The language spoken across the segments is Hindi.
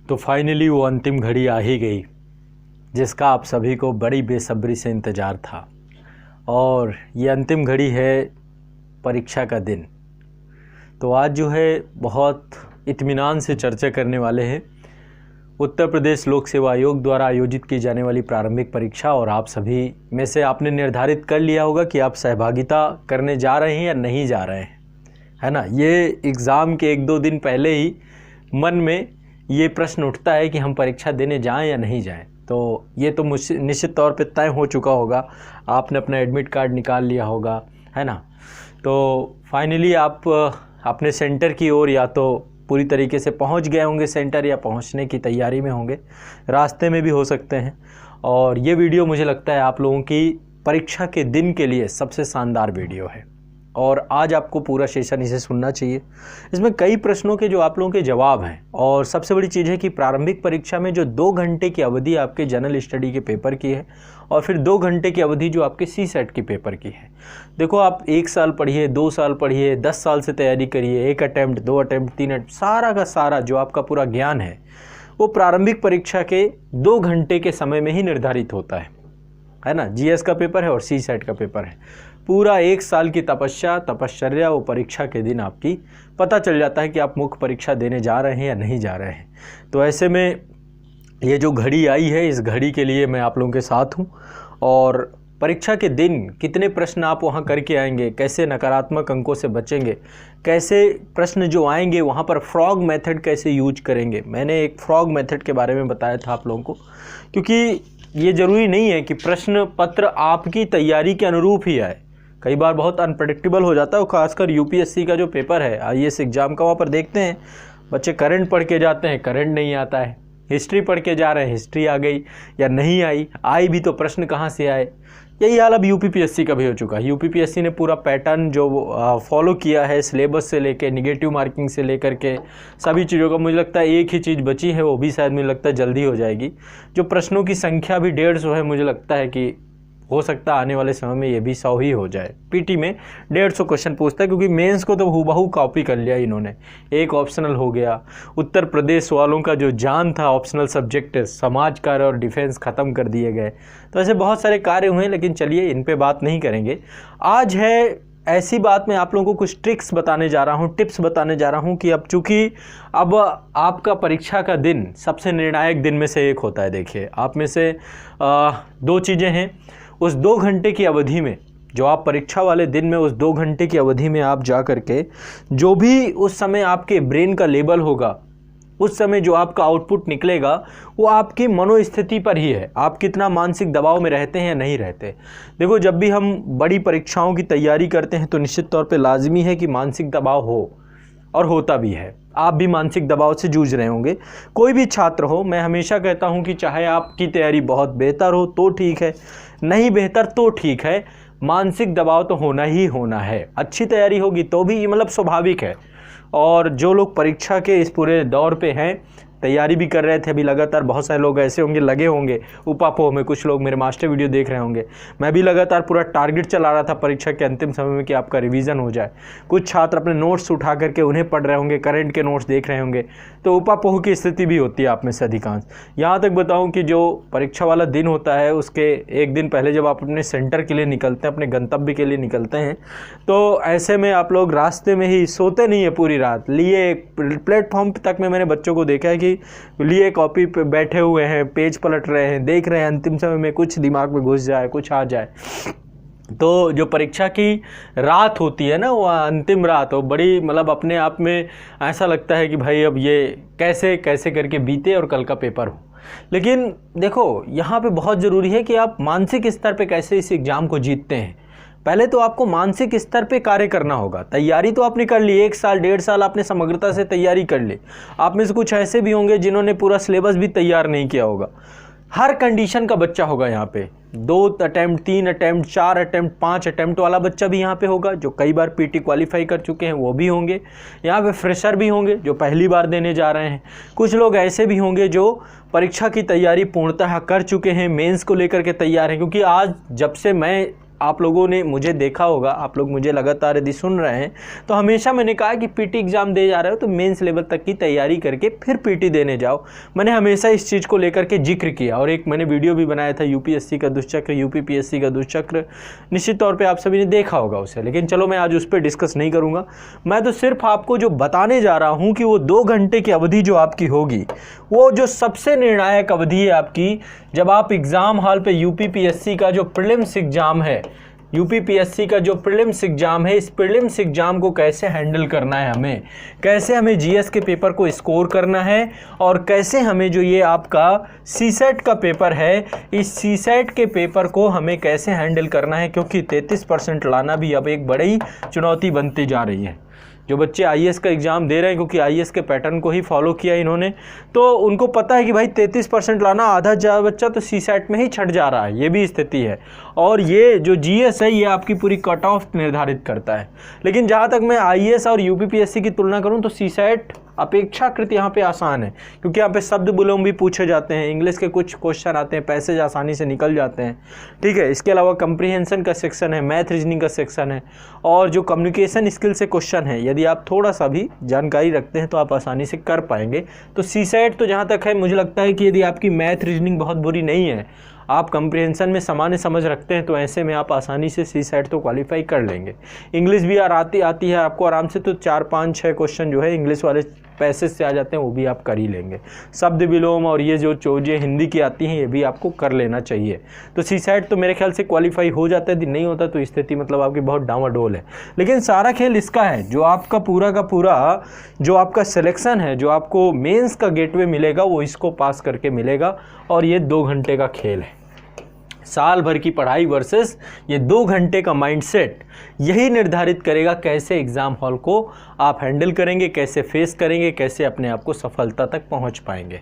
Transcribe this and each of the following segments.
तो फाइनली वो अंतिम घड़ी आ ही गई जिसका आप सभी को बड़ी बेसब्री से इंतज़ार था। और ये अंतिम घड़ी है परीक्षा का दिन। तो आज जो है बहुत इत्मीनान से चर्चा करने वाले हैं उत्तर प्रदेश लोक सेवा आयोग द्वारा आयोजित की जाने वाली प्रारंभिक परीक्षा। और आप सभी में से आपने निर्धारित कर लिया होगा कि आप सहभागिता करने जा रहे हैं या नहीं जा रहे हैं, है ना। ये एग्ज़ाम के 1-2 दिन पहले ही मन में ये प्रश्न उठता है कि हम परीक्षा देने जाएं या नहीं जाएं। तो ये तो निश्चित तौर पे तय हो चुका होगा, आपने अपना एडमिट कार्ड निकाल लिया होगा, है ना। तो फाइनली आप अपने सेंटर की ओर या तो पूरी तरीके से पहुंच गए होंगे सेंटर, या पहुंचने की तैयारी में होंगे, रास्ते में भी हो सकते हैं। और ये वीडियो मुझे लगता है आप लोगों की परीक्षा के दिन के लिए सबसे शानदार वीडियो है और आज आपको पूरा सेशन इसे सुनना चाहिए। इसमें कई प्रश्नों के जो आप लोगों के जवाब हैं, और सबसे बड़ी चीज़ है कि प्रारंभिक परीक्षा में जो 2 घंटे की अवधि आपके जनरल स्टडी के पेपर की है और फिर 2 घंटे की अवधि जो आपके CSET के पेपर की है। देखो, आप 1 साल पढ़िए, 2 साल पढ़िए, 10 साल से तैयारी करिए, 1 अटैम्प्ट, 2 अटैम्प्ट, 3 अटैम्प्ट, सारा का सारा जो आपका पूरा ज्ञान है वो प्रारंभिक परीक्षा के 2 घंटे के समय में ही निर्धारित होता है ना। GS का पेपर है और CSET का पेपर है। पूरा 1 साल की तपश्चर्या वो परीक्षा के दिन आपकी पता चल जाता है कि आप मुख्य परीक्षा देने जा रहे हैं या नहीं जा रहे हैं। तो ऐसे में ये जो घड़ी आई है, इस घड़ी के लिए मैं आप लोगों के साथ हूँ। और परीक्षा के दिन कितने प्रश्न आप वहाँ करके आएंगे, कैसे नकारात्मक अंकों से बचेंगे, कैसे प्रश्न जो आएंगे वहाँ पर फ्रॉग मेथड कैसे यूज करेंगे। मैंने एक फ्रॉग मेथड के बारे में बताया था आप लोगों को, क्योंकि ये ज़रूरी नहीं है कि प्रश्न पत्र आपकी तैयारी के अनुरूप ही आए। कई बार बहुत अनप्रेडिक्टेबल हो जाता है, खासकर UPSC का जो पेपर है, IAS एग्ज़ाम का, वहाँ पर देखते हैं बच्चे करंट पढ़ के जाते हैं, करंट नहीं आता है, हिस्ट्री पढ़ के जा रहे हैं, हिस्ट्री आ गई या नहीं आई भी तो प्रश्न कहाँ से आए। यही हाल अब UPPSC का भी हो चुका है। UPPSC ने पूरा पैटर्न जो फॉलो किया है, सिलेबस से लेके निगेटिव मार्किंग से लेकर के सभी चीज़ों का, मुझे लगता है एक ही चीज़ बची है, वो भी शायद मुझे लगता है जल्दी हो जाएगी। जो प्रश्नों की संख्या भी 150 है, मुझे लगता है कि हो सकता है आने वाले समय में ये भी 100 ही हो जाए। PT में 150 क्वेश्चन पूछता है, क्योंकि मेंस को तो हूबहू कॉपी कर लिया इन्होंने। एक ऑप्शनल हो गया, उत्तर प्रदेश वालों का जो जान था ऑप्शनल सब्जेक्ट समाज कार्य और डिफेंस ख़त्म कर दिए गए। तो ऐसे बहुत सारे कार्य हुए, लेकिन चलिए इन पर बात नहीं करेंगे। आज है ऐसी बात, मैं आप लोगों को कुछ ट्रिक्स बताने जा रहा हूँ, टिप्स बताने जा रहा हूँ कि अब चूँकि अब आपका परीक्षा का दिन सबसे निर्णायक दिन में से एक होता है। देखिए, आप में से 2 चीज़ें हैं। उस 2 घंटे की अवधि में, जो आप परीक्षा वाले दिन में उस 2 घंटे की अवधि में आप जा कर के जो भी उस समय आपके ब्रेन का लेवल होगा, उस समय जो आपका आउटपुट निकलेगा, वो आपकी मनोस्थिति पर ही है। आप कितना मानसिक दबाव में रहते हैं या नहीं रहते। देखो, जब भी हम बड़ी परीक्षाओं की तैयारी करते हैं तो निश्चित तौर पे लाजमी है कि मानसिक दबाव हो, और होता भी है। आप भी मानसिक दबाव से जूझ रहे होंगे, कोई भी छात्र हो। मैं हमेशा कहता हूं कि चाहे आपकी तैयारी बहुत बेहतर हो तो ठीक है, नहीं बेहतर तो ठीक है, मानसिक दबाव तो होना ही होना है। अच्छी तैयारी होगी तो भी मतलब स्वाभाविक है। और जो लोग परीक्षा के इस पूरे दौर पे हैं, तैयारी भी कर रहे थे अभी लगातार, बहुत सारे लोग ऐसे होंगे लगे होंगे उपापोह में, कुछ लोग मेरे मास्टर वीडियो देख रहे होंगे। मैं भी लगातार पूरा टारगेट चला रहा था परीक्षा के अंतिम समय में कि आपका रिवीजन हो जाए। कुछ छात्र अपने नोट्स उठा करके उन्हें पढ़ रहे होंगे, करंट के नोट्स देख रहे होंगे। तो उपापोह की स्थिति भी होती है आप में से अधिकांश। यहाँ तक बताऊँ कि जो परीक्षा वाला दिन होता है, उसके 1 दिन पहले जब आप अपने सेंटर के लिए निकलते हैं, अपने गंतव्य के लिए निकलते हैं, तो ऐसे में आप लोग रास्ते में ही सोते नहीं है पूरी रात। लिए प्लेटफॉर्म तक में मैंने बच्चों को देखा है कि लिए कॉपी पे बैठे हुए हैं, पेज पलट रहे हैं, देख रहे हैं अंतिम समय में कुछ दिमाग में घुस जाए, कुछ आ जाए। तो जो परीक्षा की रात होती है ना, वो अंतिम रात हो, बड़ी मतलब अपने आप में ऐसा लगता है कि भाई अब ये कैसे कैसे करके बीते और कल का पेपर हो। लेकिन देखो, यहाँ पे बहुत ज़रूरी है कि आप मानसिक स्तर पे कैसे इस एग्ज़ाम को जीतते हैं। पहले तो आपको मानसिक स्तर पे कार्य करना होगा। तैयारी तो आपने कर ली, 1 साल 1.5 साल आपने समग्रता से तैयारी कर ली। आप में से कुछ ऐसे भी होंगे जिन्होंने पूरा सिलेबस भी तैयार नहीं किया होगा। हर कंडीशन का बच्चा होगा यहाँ पे, 2 अटैम्प्ट, 3 अटैम्प्ट, 4 अटैम्प्ट, 5 अटैम्प्ट वाला बच्चा भी यहाँ पे होगा, जो कई बार PT क्वालिफाई कर चुके हैं वो भी होंगे। यहाँ पे फ्रेशर भी होंगे जो पहली बार देने जा रहे हैं। कुछ लोग ऐसे भी होंगे जो परीक्षा की तैयारी पूर्णतः कर चुके हैं, मेंस को लेकर के तैयार हैं। क्योंकि आज जब से मैं आप लोगों ने मुझे देखा होगा, आप लोग मुझे लगातार यदि सुन रहे हैं तो हमेशा मैंने कहा कि पीटी एग्ज़ाम दे जा रहे हो तो मेंस लेवल तक की तैयारी करके फिर पीटी देने जाओ। मैंने हमेशा इस चीज़ को लेकर के जिक्र किया और एक मैंने वीडियो भी बनाया था यूपीएससी का दुष्चक्र, यूपीपीएससी का दुष्चक्र, निश्चित तौर पर आप सभी ने देखा होगा उसे। लेकिन चलो मैं आज उस पर डिस्कस नहीं करूँगा। मैं तो सिर्फ आपको जो बताने जा रहा हूँ कि वो 2 घंटे की अवधि जो आपकी होगी वो जो सबसे निर्णायक अवधि है आपकी, जब आप एग्ज़ाम हॉल पे यूपीपीएससी का जो प्रीलिम्स एग्ज़ाम है, यूपीपीएससी का जो प्रीलिम्स एग्ज़ाम है, इस प्रीलिम्स एग्ज़ाम को कैसे हैंडल करना है हमें, कैसे हमें जीएस के पेपर को स्कोर करना है और कैसे हमें जो ये आपका सीसेट का पेपर है, इस सीसेट के पेपर को हमें कैसे हैंडल करना है, क्योंकि 33% लाना भी अब एक बड़ी चुनौती बनती जा रही है। जो बच्चे आईएएस का एग्ज़ाम दे रहे हैं, क्योंकि आईएएस के पैटर्न को ही फॉलो किया इन्होंने, तो उनको पता है कि भाई 33% लाना, आधा ज़्यादा बच्चा तो सीसेट में ही छट जा रहा है, ये भी स्थिति है। और ये जो जीएस है ये आपकी पूरी कट ऑफ निर्धारित करता है। लेकिन जहाँ तक मैं आईएएस और यूपीपीएससी की तुलना करूँ तो सीसेट अपेक्षाकृत यहाँ पे आसान है, क्योंकि यहाँ पे शब्द विलोम भी पूछे जाते हैं, इंग्लिश के कुछ क्वेश्चन आते हैं, पैसेज आसानी से निकल जाते हैं। ठीक है, इसके अलावा कंप्रीहेंशन का सेक्शन है, मैथ रीजनिंग का सेक्शन है और जो कम्युनिकेशन स्किल से क्वेश्चन है, यदि आप थोड़ा सा भी जानकारी रखते हैं तो आप आसानी से कर पाएंगे। तो सीसेट तो जहाँ तक है मुझे लगता है कि यदि आपकी मैथ रीजनिंग बहुत बुरी नहीं है, आप कंप्रीहेंशन में सामान्य समझ रखते हैं, तो ऐसे में आप आसानी से सीसेट तो क्वालिफाई कर लेंगे। इंग्लिश भी आती है आपको आराम से, तो 4, 5, 6 क्वेश्चन जो है इंग्लिश वाले पैसेज से आ जाते हैं, वो भी आप कर ही लेंगे। शब्द विलोम और ये जो चीज़ें हिंदी की आती हैं ये भी आपको कर लेना चाहिए। तो सीसेट तो मेरे ख्याल से क्वालिफाई हो जाता है, यदि नहीं होता तो स्थिति मतलब आपकी बहुत डामाडोल है। लेकिन सारा खेल इसका है, जो आपका पूरा का पूरा जो आपका सिलेक्शन है, जो आपको मेंस का गेटवे मिलेगा वो इसको पास करके मिलेगा। और ये 2 घंटे का खेल है, साल भर की पढ़ाई वर्सेस ये 2 घंटे का माइंडसेट, यही निर्धारित करेगा कैसे एग्ज़ाम हॉल को आप हैंडल करेंगे, कैसे फेस करेंगे, कैसे अपने आप को सफलता तक पहुंच पाएंगे।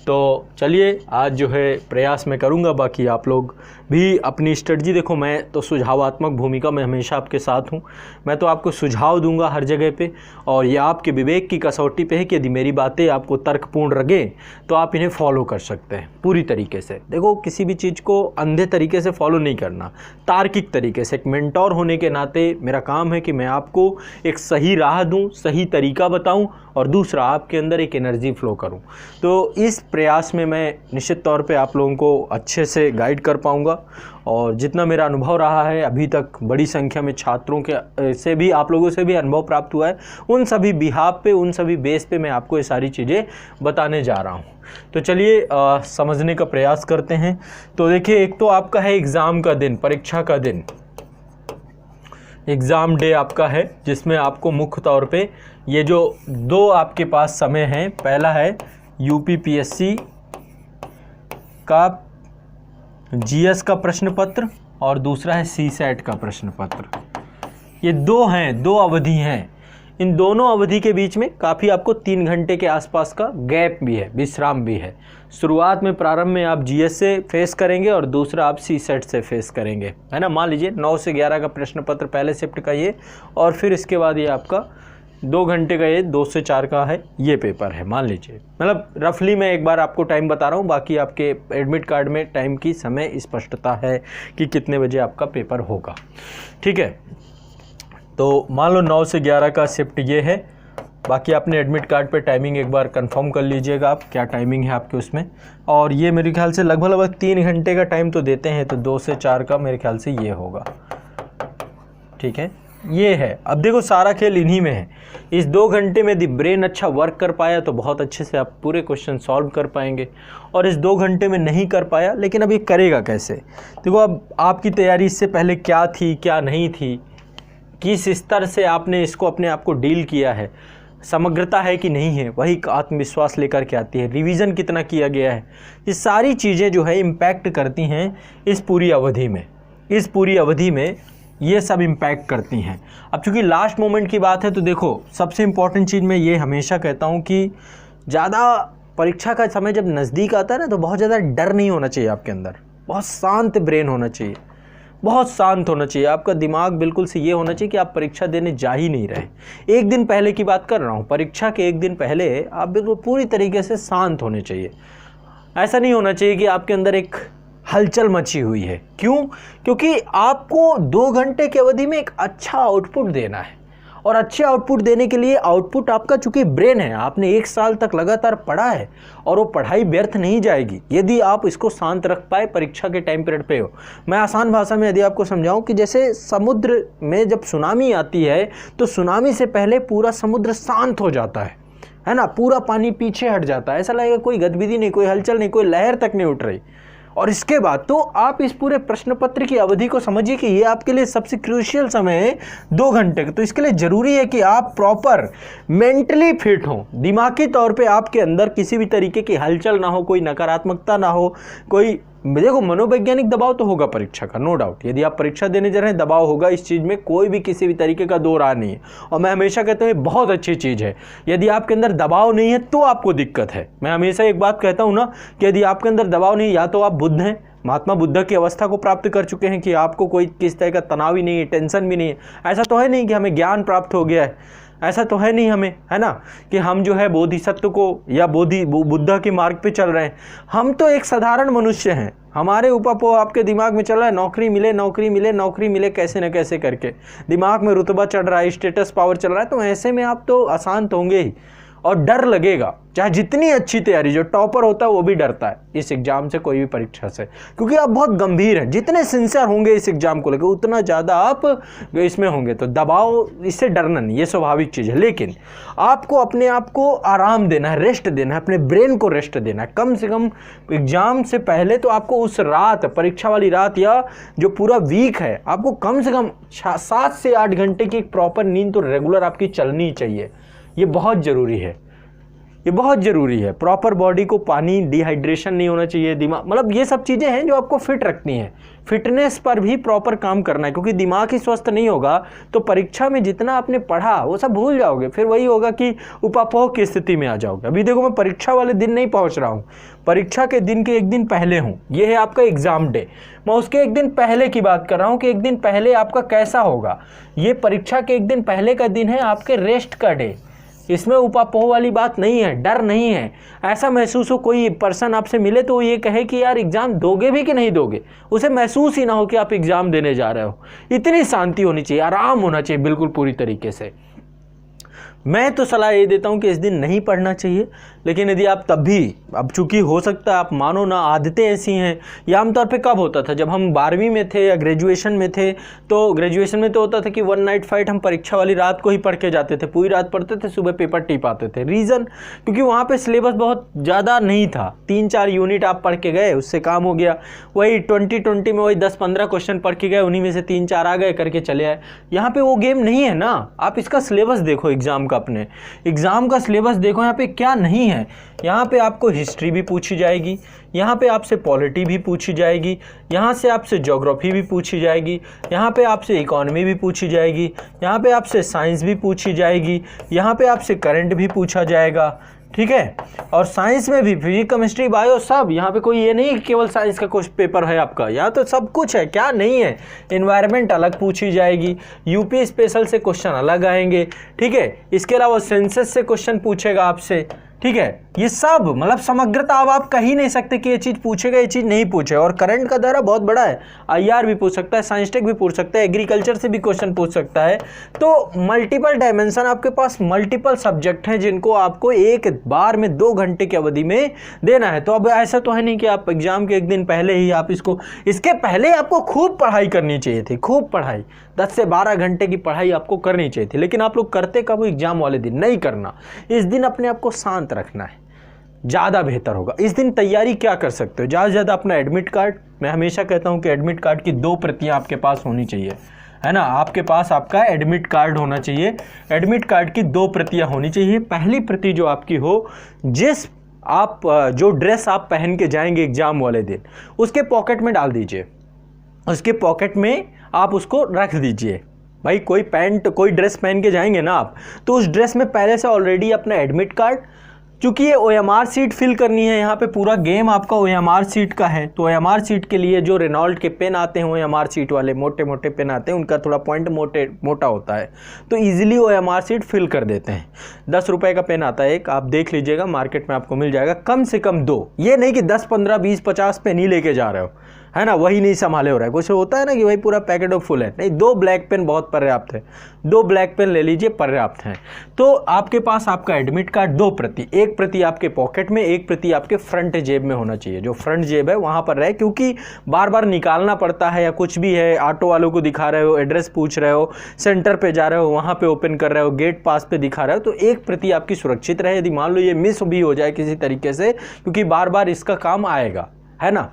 तो चलिए आज जो है प्रयास मैं करूंगा, बाकी आप लोग भी अपनी स्ट्रेटजी देखो। मैं तो सुझावात्मक भूमिका में हमेशा आपके साथ हूं, मैं तो आपको सुझाव दूंगा हर जगह पे, और ये आपके विवेक की कसौटी पे है कि यदि मेरी बातें आपको तर्कपूर्ण लगे तो आप इन्हें फॉलो कर सकते हैं पूरी तरीके से। देखो, किसी भी चीज़ को अंधे तरीके से फॉलो नहीं करना, तार्किक तरीके से। एक मेंटोर होने के नाते मेरा काम है कि मैं आपको एक सही राह दूँ, सही तरीका बताऊँ, और दूसरा आपके अंदर एक एनर्जी फ्लो करूं। तो इस प्रयास में मैं निश्चित तौर पे आप लोगों को अच्छे से गाइड कर पाऊंगा, और जितना मेरा अनुभव रहा है अभी तक, बड़ी संख्या में छात्रों के से भी, आप लोगों से भी अनुभव प्राप्त हुआ है, उन सभी बिहाफ पे, उन सभी बेस पे मैं आपको ये सारी चीज़ें बताने जा रहा हूँ। तो चलिए समझने का प्रयास करते हैं। तो देखिए, एक तो आपका है एग्ज़ाम का दिन, परीक्षा का दिन, एग्ज़ाम डे आपका है, जिसमें आपको मुख्य तौर पे ये जो 2 आपके पास समय हैं, पहला है यूपीपीएससी का जीएस का प्रश्न पत्र और दूसरा है सीसेट का प्रश्न पत्र। ये 2 हैं, 2 अवधि हैं। इन दोनों अवधि के बीच में काफ़ी आपको 3 घंटे के आसपास का गैप भी है, विश्राम भी है। शुरुआत में, प्रारंभ में आप जीएस से फेस करेंगे और दूसरा आप सीसेट से फेस करेंगे, है ना। मान लीजिए 9 से 11 का प्रश्न पत्र पहले शिफ्ट का ये, और फिर इसके बाद ये आपका 2 घंटे का ये 2 से 4 का है ये पेपर है, मान लीजिए। मतलब रफली मैं एक बार आपको टाइम बता रहा हूँ, बाकी आपके एडमिट कार्ड में टाइम की समय स्पष्टता है कि कितने बजे आपका पेपर होगा। ठीक है, तो मान लो 9 से 11 का शिफ्ट ये है। बाकी आपने एडमिट कार्ड पे टाइमिंग एक बार कंफर्म कर लीजिएगा आप, क्या टाइमिंग है आपके उसमें। और ये मेरे ख्याल से लगभग 3 घंटे का टाइम तो देते हैं, तो 2 से 4 का मेरे ख्याल से ये होगा। ठीक है, ये है। अब देखो, सारा खेल इन्हीं में है। इस 2 घंटे में यदि ब्रेन अच्छा वर्क कर पाया तो बहुत अच्छे से आप पूरे क्वेश्चन सॉल्व कर पाएंगे, और इस 2 घंटे में नहीं कर पाया, लेकिन अब ये करेगा कैसे। देखो, अब आपकी तैयारी इससे पहले क्या थी, क्या नहीं थी, किस स्तर से आपने इसको अपने आप को डील किया है, समग्रता है कि नहीं है, वही आत्मविश्वास लेकर के आती है, रिवीजन कितना किया गया है, ये सारी चीज़ें जो है इम्पैक्ट करती हैं इस पूरी अवधि में। इस पूरी अवधि में ये सब इम्पैक्ट करती हैं। अब चूँकि लास्ट मोमेंट की बात है, तो देखो, सबसे इम्पॉर्टेंट चीज़ मैं ये हमेशा कहता हूँ कि ज़्यादा परीक्षा का समय जब नज़दीक आता है ना, तो बहुत ज़्यादा डर नहीं होना चाहिए आपके अंदर, बहुत शांत ब्रेन होना चाहिए, बहुत शांत होना चाहिए आपका दिमाग। बिल्कुल से ये होना चाहिए कि आप परीक्षा देने जा ही नहीं रहे। एक दिन पहले की बात कर रहा हूँ, परीक्षा के एक दिन पहले आप बिल्कुल पूरी तरीके से शांत होने चाहिए। ऐसा नहीं होना चाहिए कि आपके अंदर एक हलचल मची हुई है। क्यों? क्योंकि आपको 2 घंटे की अवधि में एक अच्छा आउटपुट देना है, और अच्छे आउटपुट देने के लिए आउटपुट आपका चूंकि ब्रेन है, आपने 1 साल तक लगातार पढ़ा है और वो पढ़ाई व्यर्थ नहीं जाएगी यदि आप इसको शांत रख पाए परीक्षा के टाइम पीरियड पे हो। मैं आसान भाषा में यदि आपको समझाऊं कि जैसे समुद्र में जब सुनामी आती है तो सुनामी से पहले पूरा समुद्र शांत हो जाता है ना, पूरा पानी पीछे हट जाता है, ऐसा लगेगा कोई गतिविधि नहीं, कोई हलचल नहीं, कोई लहर तक नहीं उठ रही। और इसके बाद तो आप इस पूरे प्रश्न पत्र की अवधि को समझिए कि ये आपके लिए सबसे क्रूशियल समय है 2 घंटे का। तो इसके लिए ज़रूरी है कि आप प्रॉपर मेंटली फिट हों, दिमागी तौर पे आपके अंदर किसी भी तरीके की हलचल ना हो, कोई नकारात्मकता ना हो, कोई देखो मनोवैज्ञानिक दबाव तो होगा परीक्षा का, नो डाउट। यदि आप परीक्षा देने जा रहे हैं दबाव होगा, इस चीज़ में कोई भी किसी भी तरीके का दो राह नहीं है। और मैं हमेशा कहता हूँ ये बहुत अच्छी चीज़ है। यदि आपके अंदर दबाव नहीं है तो आपको दिक्कत है। मैं हमेशा एक बात कहता हूँ ना कि यदि आपके अंदर दबाव नहीं, या तो आप बुद्ध हैं, महात्मा बुद्ध की अवस्था को प्राप्त कर चुके हैं कि आपको कोई किस तरह का तनाव ही नहीं है, टेंशन भी नहीं है। ऐसा तो है नहीं कि हमें ज्ञान प्राप्त हो गया है, ऐसा तो है नहीं हमें, है ना, कि हम जो है बोधिसत्व को या बुद्धा के मार्ग पे चल रहे हैं। हम तो एक साधारण मनुष्य हैं, हमारे ऊपर आपके दिमाग में चल रहा है नौकरी मिले नौकरी मिले नौकरी मिले, कैसे न कैसे करके दिमाग में रुतबा चढ़ रहा है, स्टेटस पावर चल रहा है। तो ऐसे में आप तो अशांत होंगे ही और डर लगेगा। चाहे जितनी अच्छी तैयारी, जो टॉपर होता है वो भी डरता है इस एग्जाम से, कोई भी परीक्षा से, क्योंकि आप बहुत गंभीर हैं। जितने सिंसियर होंगे इस एग्जाम को लेकर उतना ज़्यादा आप इसमें होंगे। तो दबाव, इससे डरना नहीं, ये स्वाभाविक चीज़ है। लेकिन आपको अपने आप को आराम देना है, रेस्ट देना है, अपने ब्रेन को रेस्ट देना है। कम से कम एग्जाम से पहले तो आपको उस रात, परीक्षा वाली रात या जो पूरा वीक है, आपको कम से कम 7 से 8 घंटे की एक प्रॉपर नींद तो रेगुलर आपकी चलनी चाहिए। ये बहुत ज़रूरी है, ये बहुत ज़रूरी है। प्रॉपर बॉडी को पानी, डिहाइड्रेशन नहीं होना चाहिए, दिमाग, मतलब ये सब चीज़ें हैं जो आपको फिट रखनी है। फिटनेस पर भी प्रॉपर काम करना है, क्योंकि दिमाग ही स्वस्थ नहीं होगा तो परीक्षा में जितना आपने पढ़ा वो सब भूल जाओगे। फिर वही होगा कि उपापोह की स्थिति में आ जाओगे। अभी देखो मैं परीक्षा वाले दिन नहीं पहुंच रहा हूँ, परीक्षा के दिन के एक दिन पहले हूँ। ये है आपका एग्ज़ाम डे, मैं उसके एक दिन पहले की बात कर रहा हूँ कि एक दिन पहले आपका कैसा होगा। ये परीक्षा के एक दिन पहले का दिन है आपके रेस्ट का डे। इसमें उपापोह वाली बात नहीं है, डर नहीं है। ऐसा महसूस हो, कोई पर्सन आपसे मिले तो वो ये कहे कि यार एग्ज़ाम दोगे भी कि नहीं दोगे, उसे महसूस ही ना हो कि आप एग्ज़ाम देने जा रहे हो। इतनी शांति होनी चाहिए, आराम होना चाहिए बिल्कुल पूरी तरीके से। मैं तो सलाह ये देता हूँ कि इस दिन नहीं पढ़ना चाहिए, लेकिन यदि आप तब भी, अब चूंकि हो सकता है आप मानो ना, आदतें ऐसी हैं। या आमतौर पे कब होता था, जब हम 12वीं में थे या ग्रेजुएशन में थे, तो ग्रेजुएशन में तो होता था कि 1 नाइट फाइट, हम परीक्षा वाली रात को ही पढ़ के जाते थे, पूरी रात पढ़ते थे, सुबह पेपर टिप आते थे। रीज़न, क्योंकि वहाँ पर सिलेबस बहुत ज़्यादा नहीं था, 3-4 यूनिट आप पढ़ के गए, उससे काम हो गया। वही 2020 में वही 10-15 क्वेश्चन पढ़ के गए, उन्हीं में से 3-4 आ गए, करके चले आए। यहाँ पर वो गेम नहीं है ना। आप इसका सिलेबस देखो, एग्ज़ाम का, अपने एग्जाम का सिलेबस देखो। यहाँ पे क्या नहीं है, यहाँ पे आपको हिस्ट्री भी पूछी जाएगी, यहाँ पे आपसे पॉलिटी भी पूछी जाएगी, यहाँ से आपसे ज्योग्राफी भी पूछी जाएगी, यहाँ पे आपसे इकोनॉमी भी पूछी जाएगी, यहाँ पे आपसे साइंस भी पूछी जाएगी, यहाँ पे आपसे करंट भी पूछा जाएगा, ठीक है। और साइंस में भी फिजिक्स, केमिस्ट्री, बायो, सब। यहाँ पे कोई ये नहीं कि केवल साइंस का कुछ पेपर है आपका, यहाँ तो सब कुछ है। क्या नहीं है, एनवायरनमेंट अलग पूछी जाएगी, यूपी स्पेशल से क्वेश्चन अलग आएंगे, ठीक है। इसके अलावा सेंसस से क्वेश्चन पूछेगा आपसे, ठीक है। ये सब मतलब समग्रता, अब आप कह ही नहीं सकते कि ये चीज़ पूछेगा, ये चीज़ नहीं पूछे। और करंट का दायरा बहुत बड़ा है, IR भी पूछ सकता है, साइंस टेक भी पूछ सकता है, एग्रीकल्चर से भी क्वेश्चन पूछ सकता है। तो मल्टीपल डायमेंशन, आपके पास मल्टीपल सब्जेक्ट हैं जिनको आपको एक बार में 2 घंटे की अवधि में देना है। तो अब ऐसा तो है नहीं कि आप एग्जाम के एक दिन पहले ही आप इसके पहले आपको खूब पढ़ाई करनी चाहिए थी, खूब पढ़ाई, 10 से 12 घंटे की पढ़ाई आपको करनी चाहिए थी। लेकिन आप लोग करते कब? एग्जाम वाले दिन। नहीं करना, इस दिन अपने आप को शांत रखना है, ज़्यादा बेहतर होगा। इस दिन तैयारी क्या कर सकते हो, ज़्यादा से ज़्यादा अपना एडमिट कार्ड, मैं हमेशा कहता हूँ कि एडमिट कार्ड की 2 प्रतियाँ आपके पास होनी चाहिए, है ना। आपके पास आपका एडमिट कार्ड होना चाहिए, एडमिट कार्ड की 2 प्रतियाँ होनी चाहिए। पहली प्रति जो आपकी हो, जो ड्रेस आप पहन के जाएंगे एग्जाम वाले दिन, उसके पॉकेट में डाल दीजिए, उसके पॉकेट में आप उसको रख दीजिए। भाई कोई पैंट, कोई ड्रेस पहन के जाएंगे ना आप, तो उस ड्रेस में पहले से ऑलरेडी अपना एडमिट कार्ड, चूँकि ये OMR सीट फिल करनी है, यहाँ पे पूरा गेम आपका OMR सीट का है। तो OMR सीट के लिए जो रेनॉल्ट के पेन आते हैं, OMR सीट वाले मोटे मोटे पेन आते हैं, उनका थोड़ा पॉइंट मोटा होता है, तो ईजिली OMR सीट फिल कर देते हैं। 10 रुपये का पेन आता है एक, आप देख लीजिएगा, मार्केट में आपको मिल जाएगा। कम से कम 2, ये नहीं कि 10, 15, 20, 50 पेन ही लेके जा रहे हो, है ना, वही नहीं संभाले हो रहा है। कुछ होता है ना कि भाई पूरा पैकेट ऑफ फुल है, नहीं, 2 ब्लैक पेन बहुत पर्याप्त है, 2 ब्लैक पेन ले लीजिए, पर्याप्त है। तो आपके पास आपका एडमिट कार्ड 2 प्रति, एक प्रति आपके पॉकेट में, एक प्रति आपके फ्रंट जेब में होना चाहिए। जो फ्रंट जेब है वहाँ पर रहे, क्योंकि बार बार निकालना पड़ता है, या कुछ भी है, ऑटो वालों को दिखा रहे हो, एड्रेस पूछ रहे हो, सेंटर पे जा रहे हो, वहाँ पे ओपन कर रहे हो, गेट पास पे दिखा रहे हो, तो एक प्रति आपकी सुरक्षित रहे। यदि मान लो ये मिस भी हो जाए किसी तरीके से, क्योंकि बार बार इसका काम आएगा, है ना।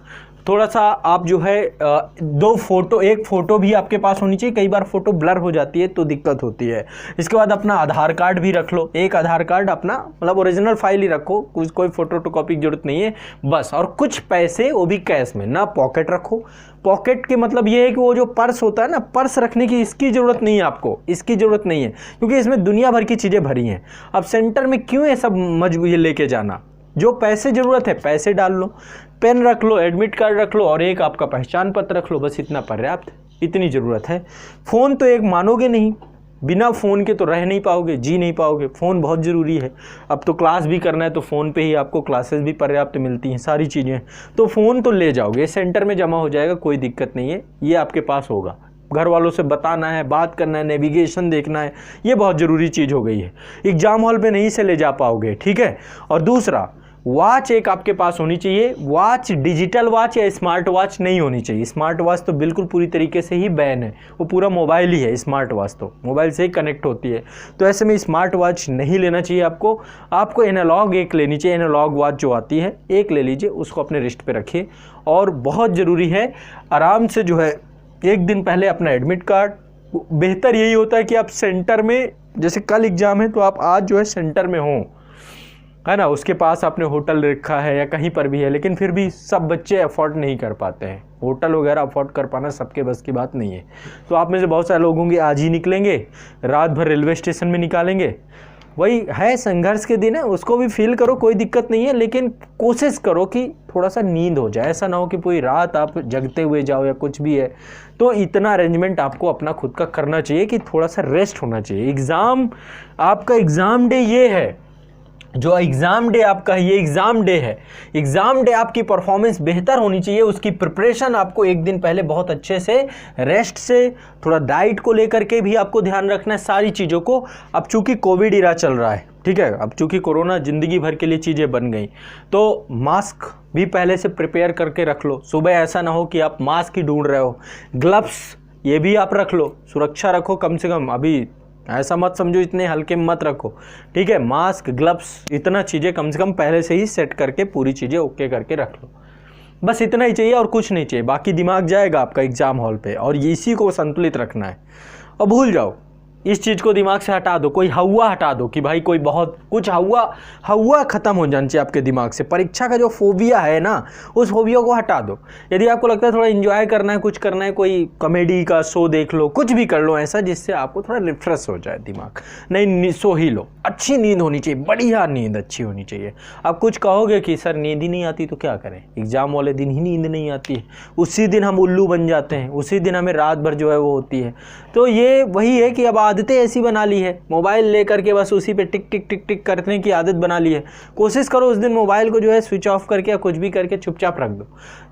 थोड़ा सा आप जो है 2 फोटो, एक फ़ोटो भी आपके पास होनी चाहिए, कई बार फ़ोटो ब्लर हो जाती है तो दिक्कत होती है। इसके बाद अपना आधार कार्ड भी रख लो, एक आधार कार्ड अपना, मतलब ओरिजिनल फाइल ही रखो, कोई फ़ोटो कॉपी की जरूरत नहीं है बस। और कुछ पैसे वो भी कैश में, ना पॉकेट रखो। पॉकेट के मतलब ये है कि वो जो पर्स होता है ना, पर्स रखने की इसकी ज़रूरत नहीं है आपको, इसकी ज़रूरत नहीं है, क्योंकि इसमें दुनिया भर की चीज़ें भरी हैं। अब सेंटर में क्यों ये सब मजबूरी लेके जाना, जो पैसे ज़रूरत है पैसे डाल लो, पेन रख लो, एडमिट कार्ड रख लो, और एक आपका पहचान पत्र रख लो, बस इतना पर्याप्त, इतनी ज़रूरत है। फ़ोन तो एक मानोगे नहीं, बिना फ़ोन के तो रह नहीं पाओगे, जी नहीं पाओगे, फ़ोन बहुत ज़रूरी है। अब तो क्लास भी करना है तो फ़ोन पे ही आपको क्लासेस भी पर्याप्त मिलती हैं, सारी चीज़ें, तो फ़ोन तो ले जाओगे, सेंटर में जमा हो जाएगा, कोई दिक्कत नहीं है, ये आपके पास होगा। घर वालों से बताना है, बात करना है, नेविगेशन देखना है, ये बहुत ज़रूरी चीज़ हो गई है। एग्ज़ाम हॉल पे नहीं से ले जा पाओगे, ठीक है। और दूसरा, वॉच एक आपके पास होनी चाहिए। वॉच, डिजिटल वॉच या स्मार्ट वॉच नहीं होनी चाहिए। स्मार्ट वॉच तो बिल्कुल पूरी तरीके से ही बैन है, वो पूरा मोबाइल ही है। स्मार्ट वॉच तो मोबाइल से ही कनेक्ट होती है, तो ऐसे में स्मार्ट वॉच नहीं लेना चाहिए आपको एनालॉग एक लेनी चाहिए। एनालॉग वॉच जो आती है एक ले लीजिए, उसको अपने रिस्ट पे रखिए। और बहुत ज़रूरी है, आराम से जो है एक दिन पहले अपना एडमिट कार्ड, बेहतर यही होता है कि आप सेंटर में, जैसे कल एग्ज़ाम है तो आप आज जो है सेंटर में हों, है ना, उसके पास आपने होटल रखा है या कहीं पर भी है, लेकिन फिर भी सब बच्चे अफोर्ड नहीं कर पाते हैं, होटल वगैरह अफोर्ड कर पाना सबके बस की बात नहीं है। तो आप में से बहुत सारे लोग होंगे आज ही निकलेंगे, रात भर रेलवे स्टेशन में निकालेंगे, वही है, संघर्ष के दिन है, उसको भी फील करो, कोई दिक्कत नहीं है, लेकिन कोशिश करो कि थोड़ा सा नींद हो जाए। ऐसा ना हो कि पूरी रात आप जगते हुए जाओ या कुछ भी है, तो इतना अरेंजमेंट आपको अपना खुद का करना चाहिए कि थोड़ा सा रेस्ट होना चाहिए। एग्ज़ाम, आपका एग्ज़ाम डे ये है, जो एग्ज़ाम डे आपका ये एग्ज़ाम डे है, एग्ज़ाम डे आपकी परफॉर्मेंस बेहतर होनी चाहिए। उसकी प्रिपरेशन आपको एक दिन पहले बहुत अच्छे से, रेस्ट से, थोड़ा डाइट को लेकर के भी आपको ध्यान रखना है, सारी चीज़ों को। अब चूंकि कोविड इरा चल रहा है, ठीक है, अब चूंकि कोरोना ज़िंदगी भर के लिए चीज़ें बन गई, तो मास्क भी पहले से प्रिपेयर करके रख लो। सुबह ऐसा ना हो कि आप मास्क ही ढूंढ रहे हो। ग्लव्स ये भी आप रख लो, सुरक्षा रखो कम से कम, अभी ऐसा मत समझो इतने हल्के मत रखो, ठीक है। मास्क, ग्लव्स, इतना चीज़ें कम से कम पहले से ही सेट करके पूरी चीज़ें ओके करके रख लो। बस इतना ही चाहिए और कुछ नहीं चाहिए, बाकी दिमाग जाएगा आपका एग्ज़ाम हॉल पे, और इसी को संतुलित रखना है। और भूल जाओ, इस चीज़ को दिमाग से हटा दो, कोई हवा हटा दो कि भाई कोई बहुत कुछ हवा ख़त्म हो जानी चाहिए आपके दिमाग से। परीक्षा का जो फोबिया है ना, उस फोबिया को हटा दो। यदि आपको लगता है थोड़ा एंजॉय करना है, कुछ करना है, कोई कॉमेडी का शो देख लो, कुछ भी कर लो ऐसा जिससे आपको थोड़ा रिफ्रेश हो जाए दिमाग। नहीं, सो ही लो, अच्छी नींद होनी चाहिए, बढ़िया नींद अच्छी होनी चाहिए। आप कुछ कहोगे कि सर नींद ही नहीं आती, तो क्या करें, एग्ज़ाम वाले दिन ही नींद नहीं आती है, उसी दिन हम उल्लू बन जाते हैं, उसी दिन हमें रात भर जो है वो होती है। तो ये वही है कि अब आदतें ऐसी बना ली है, मोबाइल लेकर के बस उसी पे टिक टिक टिक टिक करने की आदत बना ली है। कोशिश करो उस दिन मोबाइल को जो है स्विच ऑफ करके या कुछ भी करके चुपचाप रख दो।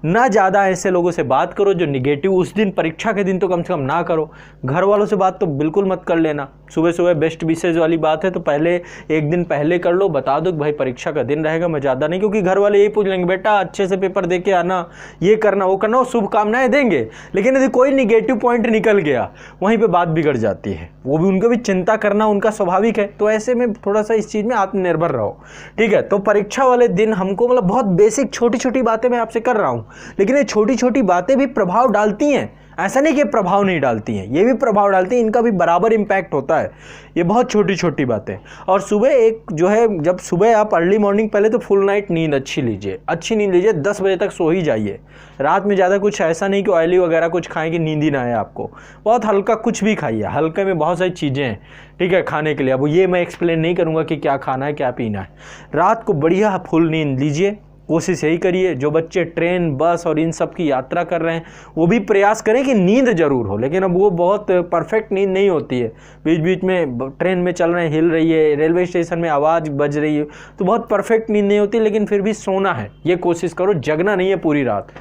ना ज़्यादा ऐसे लोगों से बात करो जो निगेटिव, उस दिन परीक्षा के दिन तो कम से कम ना करो। घर वालों से बात तो बिल्कुल मत कर लेना। सुबह सुबह बेस्ट विशेज वाली बात है तो पहले एक दिन पहले कर लो, बता दो कि भाई परीक्षा का दिन रहेगा, मैं ज़्यादा नहीं, क्योंकि घर वाले यही पूछ लेंगे बेटा अच्छे से पेपर दे के आना, ये करना वो करना, वो शुभकामनाएं देंगे। लेकिन यदि कोई निगेटिव पॉइंट निकल गया वहीं पर बात बिगड़ जाती है, वो भी उनको भी चिंता करना उनका स्वाभाविक है। तो ऐसे में थोड़ा सा इस चीज़ में आत्मनिर्भर रहो, ठीक है। तो परीक्षा वाले दिन हमको मतलब बहुत बेसिक छोटी छोटी बातें मैं आपसे कर रहा हूँ, लेकिन ये छोटी छोटी बातें भी प्रभाव डालती हैं। ऐसा नहीं कि प्रभाव नहीं डालती हैं, ये भी प्रभाव डालती हैं, इनका भी बराबर इम्पैक्ट होता है। ये बहुत छोटी छोटी बातें। और सुबह एक जो है, जब सुबह आप अर्ली मॉर्निंग पहले तो फुल नाइट नींद अच्छी लीजिए, अच्छी नींद लीजिए, 10 बजे तक सो ही जाइए। रात में ज़्यादा कुछ ऐसा नहीं कि ऑयली वगैरह कुछ खाएं कि नींद ही ना आए आपको। बहुत हल्का कुछ भी खाइए, हल्के में बहुत सारी चीज़ें हैं, ठीक है, खाने के लिए। अब ये मैं एक्सप्लेन नहीं करूँगा कि क्या खाना है क्या पीना है। रात को बढ़िया फुल नींद लीजिए, कोशिश यही करिए। जो बच्चे ट्रेन, बस और इन सब की यात्रा कर रहे हैं वो भी प्रयास करें कि नींद ज़रूर हो, लेकिन अब वो बहुत परफेक्ट नींद नहीं होती है। बीच बीच में ट्रेन में चल रहे हैं, हिल रही है, रेलवे स्टेशन में आवाज़ बज रही है, तो बहुत परफेक्ट नींद नहीं होती, लेकिन फिर भी सोना है, ये कोशिश करो, जगना नहीं है पूरी रात।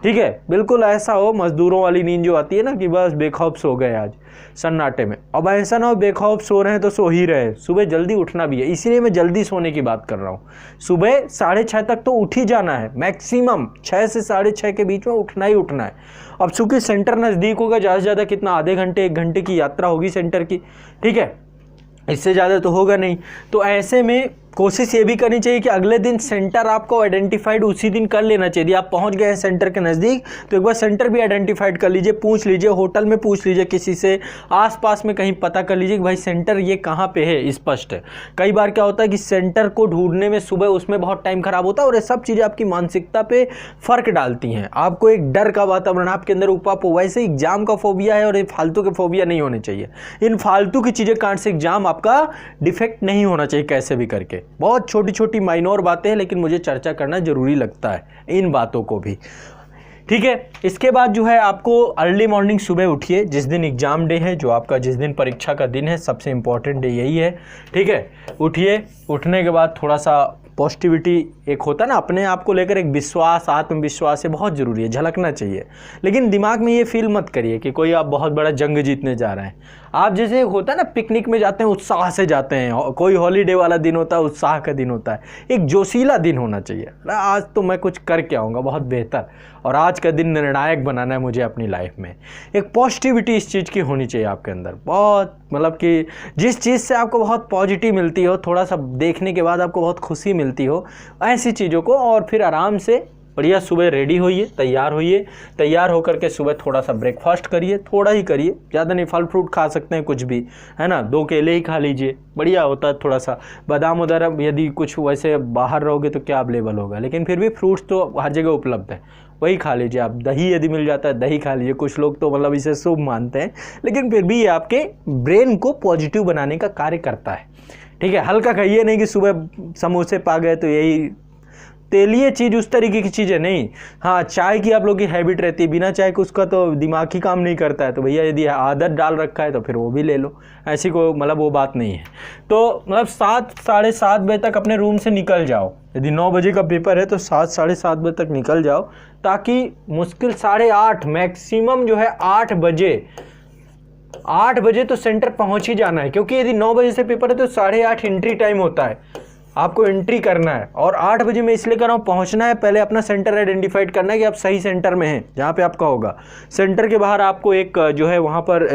ठीक है, बिल्कुल ऐसा हो मजदूरों वाली नींद जो आती है ना कि बस बेखौफ सो गए आज सन्नाटे में। अब ऐसा ना हो बेखौफ सो रहे हैं तो सो ही रहे, सुबह जल्दी उठना भी है, इसीलिए मैं जल्दी सोने की बात कर रहा हूँ। सुबह 6:30 तक तो उठ ही जाना है, मैक्सिमम 6 से 6:30 के बीच में उठना ही उठना है। अब चूंकि सेंटर नज़दीक होगा, ज़्यादा से ज़्यादा कितना, आधे घंटे 1 घंटे की यात्रा होगी सेंटर की, ठीक है, इससे ज़्यादा तो होगा नहीं। तो ऐसे में कोशिश ये भी करनी चाहिए कि अगले दिन सेंटर आपको आइडेंटिफाइड उसी दिन कर लेना चाहिए। यदि आप पहुंच गए हैं सेंटर के नज़दीक तो एक बार सेंटर भी आइडेंटिफाइड कर लीजिए, पूछ लीजिए, होटल में पूछ लीजिए, किसी से आसपास में कहीं पता कर लीजिए कि भाई सेंटर ये कहाँ पे है स्पष्ट है। कई बार क्या होता है कि सेंटर को ढूंढने में सुबह उसमें बहुत टाइम खराब होता है और ये सब चीज़ें आपकी मानसिकता पे फ़र्क डालती हैं, आपको एक डर का वातावरण आपके अंदर उपाप हो। वैसे एग्जाम का फोबिया है और ये फालतू के फोबिया नहीं होने चाहिए। इन फालतू की चीज़ें कांड से एग्जाम आपका डिफेक्ट नहीं होना चाहिए कैसे भी करके। बहुत छोटी छोटी माइनर बातें हैं लेकिन मुझे चर्चा करना जरूरी लगता है इन बातों को भी, ठीक है। इसके बाद जो है आपको अर्ली मॉर्निंग सुबह उठिए, जिस दिन एग्जाम डे है, जो आपका जिस दिन परीक्षा का दिन है, सबसे इंपॉर्टेंट डे यही है, ठीक है। उठिए, उठने के बाद थोड़ा सा पॉजिटिविटी एक होता है ना, अपने आप को लेकर एक विश्वास, आत्मविश्वास, ये बहुत ज़रूरी है, झलकना चाहिए। लेकिन दिमाग में ये फील मत करिए कि कोई आप बहुत बड़ा जंग जीतने जा रहे हैं। आप जैसे होता है ना, पिकनिक में जाते हैं उत्साह से जाते हैं, कोई हॉलीडे वाला दिन होता है, उत्साह का दिन होता है, एक जोशीला दिन होना चाहिए। आज तो मैं कुछ करके आऊँगा बहुत बेहतर, और आज का दिन निर्णायक बनाना है मुझे अपनी लाइफ में। एक पॉजिटिविटी इस चीज़ की होनी चाहिए आपके अंदर, बहुत मतलब कि जिस चीज़ से आपको बहुत पॉजिटिव मिलती हो, थोड़ा सा देखने के बाद आपको बहुत खुशी मिलती हो, ऐसी चीज़ों को। और फिर आराम से बढ़िया सुबह रेडी होइए, तैयार होइए, तैयार होकर के सुबह थोड़ा सा ब्रेकफास्ट करिए, थोड़ा ही करिए, ज़्यादा नहीं, फल फ्रूट खा सकते हैं कुछ भी, है ना, 2 केले ही खा लीजिए, बढ़िया होता है। थोड़ा सा बादाम उधर, यदि कुछ वैसे बाहर रहोगे तो क्या अवेलेबल होगा, लेकिन फिर भी फ्रूट्स तो हर जगह उपलब्ध है, वही खा लीजिए आप। दही यदि मिल जाता है दही खा लीजिए, कुछ लोग तो मतलब इसे शुभ मानते हैं, लेकिन फिर भी ये आपके ब्रेन को पॉजिटिव बनाने का कार्य करता है, ठीक है। हल्का खाइए, नहीं कि सुबह समोसे पा गए तो यही तेलीय चीज़, उस तरीके की चीज़ें नहीं। हाँ, चाय की आप लोग की हैबिट रहती है, बिना चाय के उसका तो दिमाग ही काम नहीं करता है, तो भैया यदि आदत डाल रखा है तो फिर वो भी ले लो, ऐसी को मतलब वो बात नहीं है। तो मतलब 7 साढ़े 7 बजे तक अपने रूम से निकल जाओ। यदि 9 बजे का पेपर है तो 7 साढ़े 7 बजे तक निकल जाओ, ताकि मुश्किल 8:30 मैक्सिमम जो है 8 बजे तो सेंटर पहुंच ही जाना है, क्योंकि यदि 9 बजे से पेपर है तो 8:30 एंट्री टाइम होता है, आपको एंट्री करना है। और 8 बजे मैं इसलिए कर रहा हूँ, पहुँचना है, पहले अपना सेंटर आइडेंटिफाइड करना है कि आप सही सेंटर में हैं जहाँ पे आपका होगा। सेंटर के बाहर आपको एक जो है वहाँ पर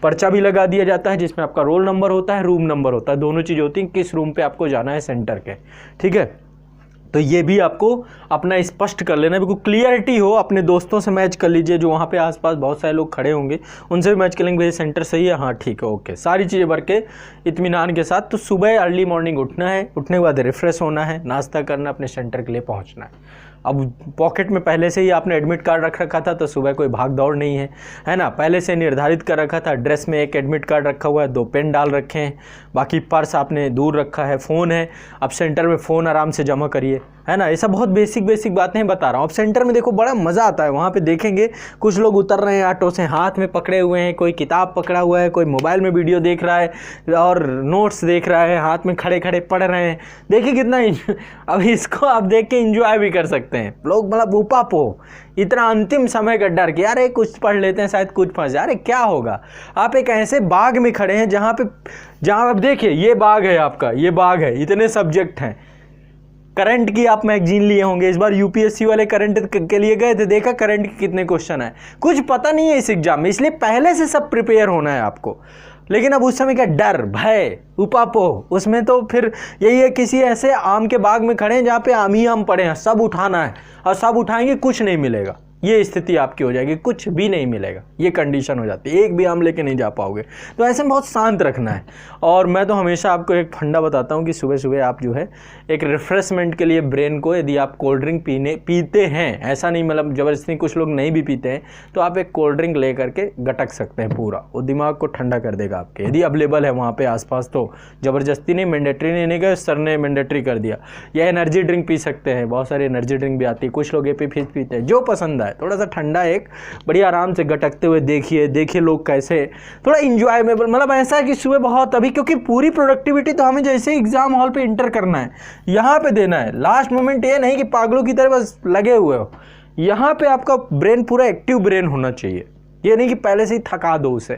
पर्चा भी लगा दिया जाता है, जिसमें आपका रोल नंबर होता है, रूम नंबर होता है, दोनों चीज़ होती हैं, किस रूम पे आपको जाना है सेंटर के, ठीक है। तो ये भी आपको अपना स्पष्ट कर लेना, बिल्कुल क्लियरिटी हो। अपने दोस्तों से मैच कर लीजिए, जो वहाँ पे आसपास बहुत सारे लोग खड़े होंगे, उनसे भी मैच कर लेंगे, भाई सेंटर सही है, हाँ ठीक है, ओके, सारी चीज़ें भर के इत्मीनान के साथ। तो सुबह अर्ली मॉर्निंग उठना है, उठने के बाद रिफ्रेश होना है, नाश्ता करना, अपने सेंटर के लिए पहुँचना है। अब पॉकेट में पहले से ही आपने एडमिट कार्ड रख रखा था तो सुबह कोई भाग दौड़ नहीं है, है ना, पहले से निर्धारित कर रखा था। ड्रेस में एक एडमिट कार्ड रखा हुआ है, 2 पेन डाल रखे हैं, बाकी पर्स आपने दूर रखा है, फ़ोन है, अब सेंटर में फ़ोन आराम से जमा करिए, है ना। ये सब बहुत बेसिक बातें बता रहा हूँ। अब सेंटर में देखो बड़ा मज़ा आता है, वहाँ पे देखेंगे कुछ लोग उतर रहे हैं ऑटो से, हाथ में पकड़े हुए हैं, कोई किताब पकड़ा हुआ है, कोई मोबाइल में वीडियो देख रहा है और नोट्स देख रहा है, हाथ में खड़े खड़े पढ़ रहे हैं। देखिए कितना अब इसको आप देख के इंजॉय भी कर सकते हैं लोग, मतलब उपाप हो, इतना अंतिम समय का डर कि यार कुछ पढ़ लेते हैं शायद कुछ फंस जाए, अरे क्या होगा। आप एक ऐसे बाग में खड़े हैं जहाँ आप देखिए, ये बाग है आपका, ये बाग है, इतने सब्जेक्ट हैं। करंट की आप मैगजीन लिए होंगे, इस बार यूपीएससी वाले करंट के लिए गए थे, देखा करंट के कितने क्वेश्चन है, कुछ पता नहीं है इस एग्जाम में, इसलिए पहले से सब प्रिपेयर होना है आपको। लेकिन अब उस समय का डर, भय, उपापो, उसमें तो फिर यही है, किसी ऐसे आम के बाग में खड़े हैं जहाँ पे आम ही आम पड़े हैं, सब उठाना है, और सब उठाएंगे कुछ नहीं मिलेगा, ये स्थिति आपकी हो जाएगी, कुछ भी नहीं मिलेगा, ये कंडीशन हो जाती है, एक भी आम लेके नहीं जा पाओगे। तो ऐसे में बहुत शांत रखना है। और मैं तो हमेशा आपको एक फंडा बताता हूँ कि सुबह सुबह आप जो है एक रिफ्रेशमेंट के लिए ब्रेन को, यदि आप कोल्ड ड्रिंक पीते हैं, ऐसा नहीं मतलब ज़बरदस्ती, कुछ लोग नहीं भी पीते हैं, तो आप एक कोल्ड ड्रिंक ले करके गटक सकते हैं पूरा, वो दिमाग को ठंडा कर देगा आपके, यदि अवेलेबल है वहाँ पर आसपास। तो ज़बरदस्ती नहीं, मैंडेटरी नहीं गए, सर ने मैंडेटरी कर दिया। या एनर्जी ड्रिंक पी सकते हैं, बहुत सारी एनर्जी ड्रिंक भी आती है, कुछ लोग एपी फिज पीते हैं, जो पसंद आए, थोड़ा सा ठंडा एक बढ़िया आराम से गटकते हुए देखिए लोग कैसे, थोड़ा इंजॉयमेबल, मतलब ऐसा है कि सुबह बहुत, अभी क्योंकि पूरी प्रोडक्टिविटी तो हमें जैसे एग्जाम हॉल पे इंटर करना है, यहाँ पे देना है, लास्ट मोमेंट ये नहीं कि पागलों की तरह बस लगे हुए हो, यहाँ पे आपका ब्रेन पूरा एक्टिव ब्रेन होना चाहिए। ये नहीं कि पहले से ही थका दो उसे,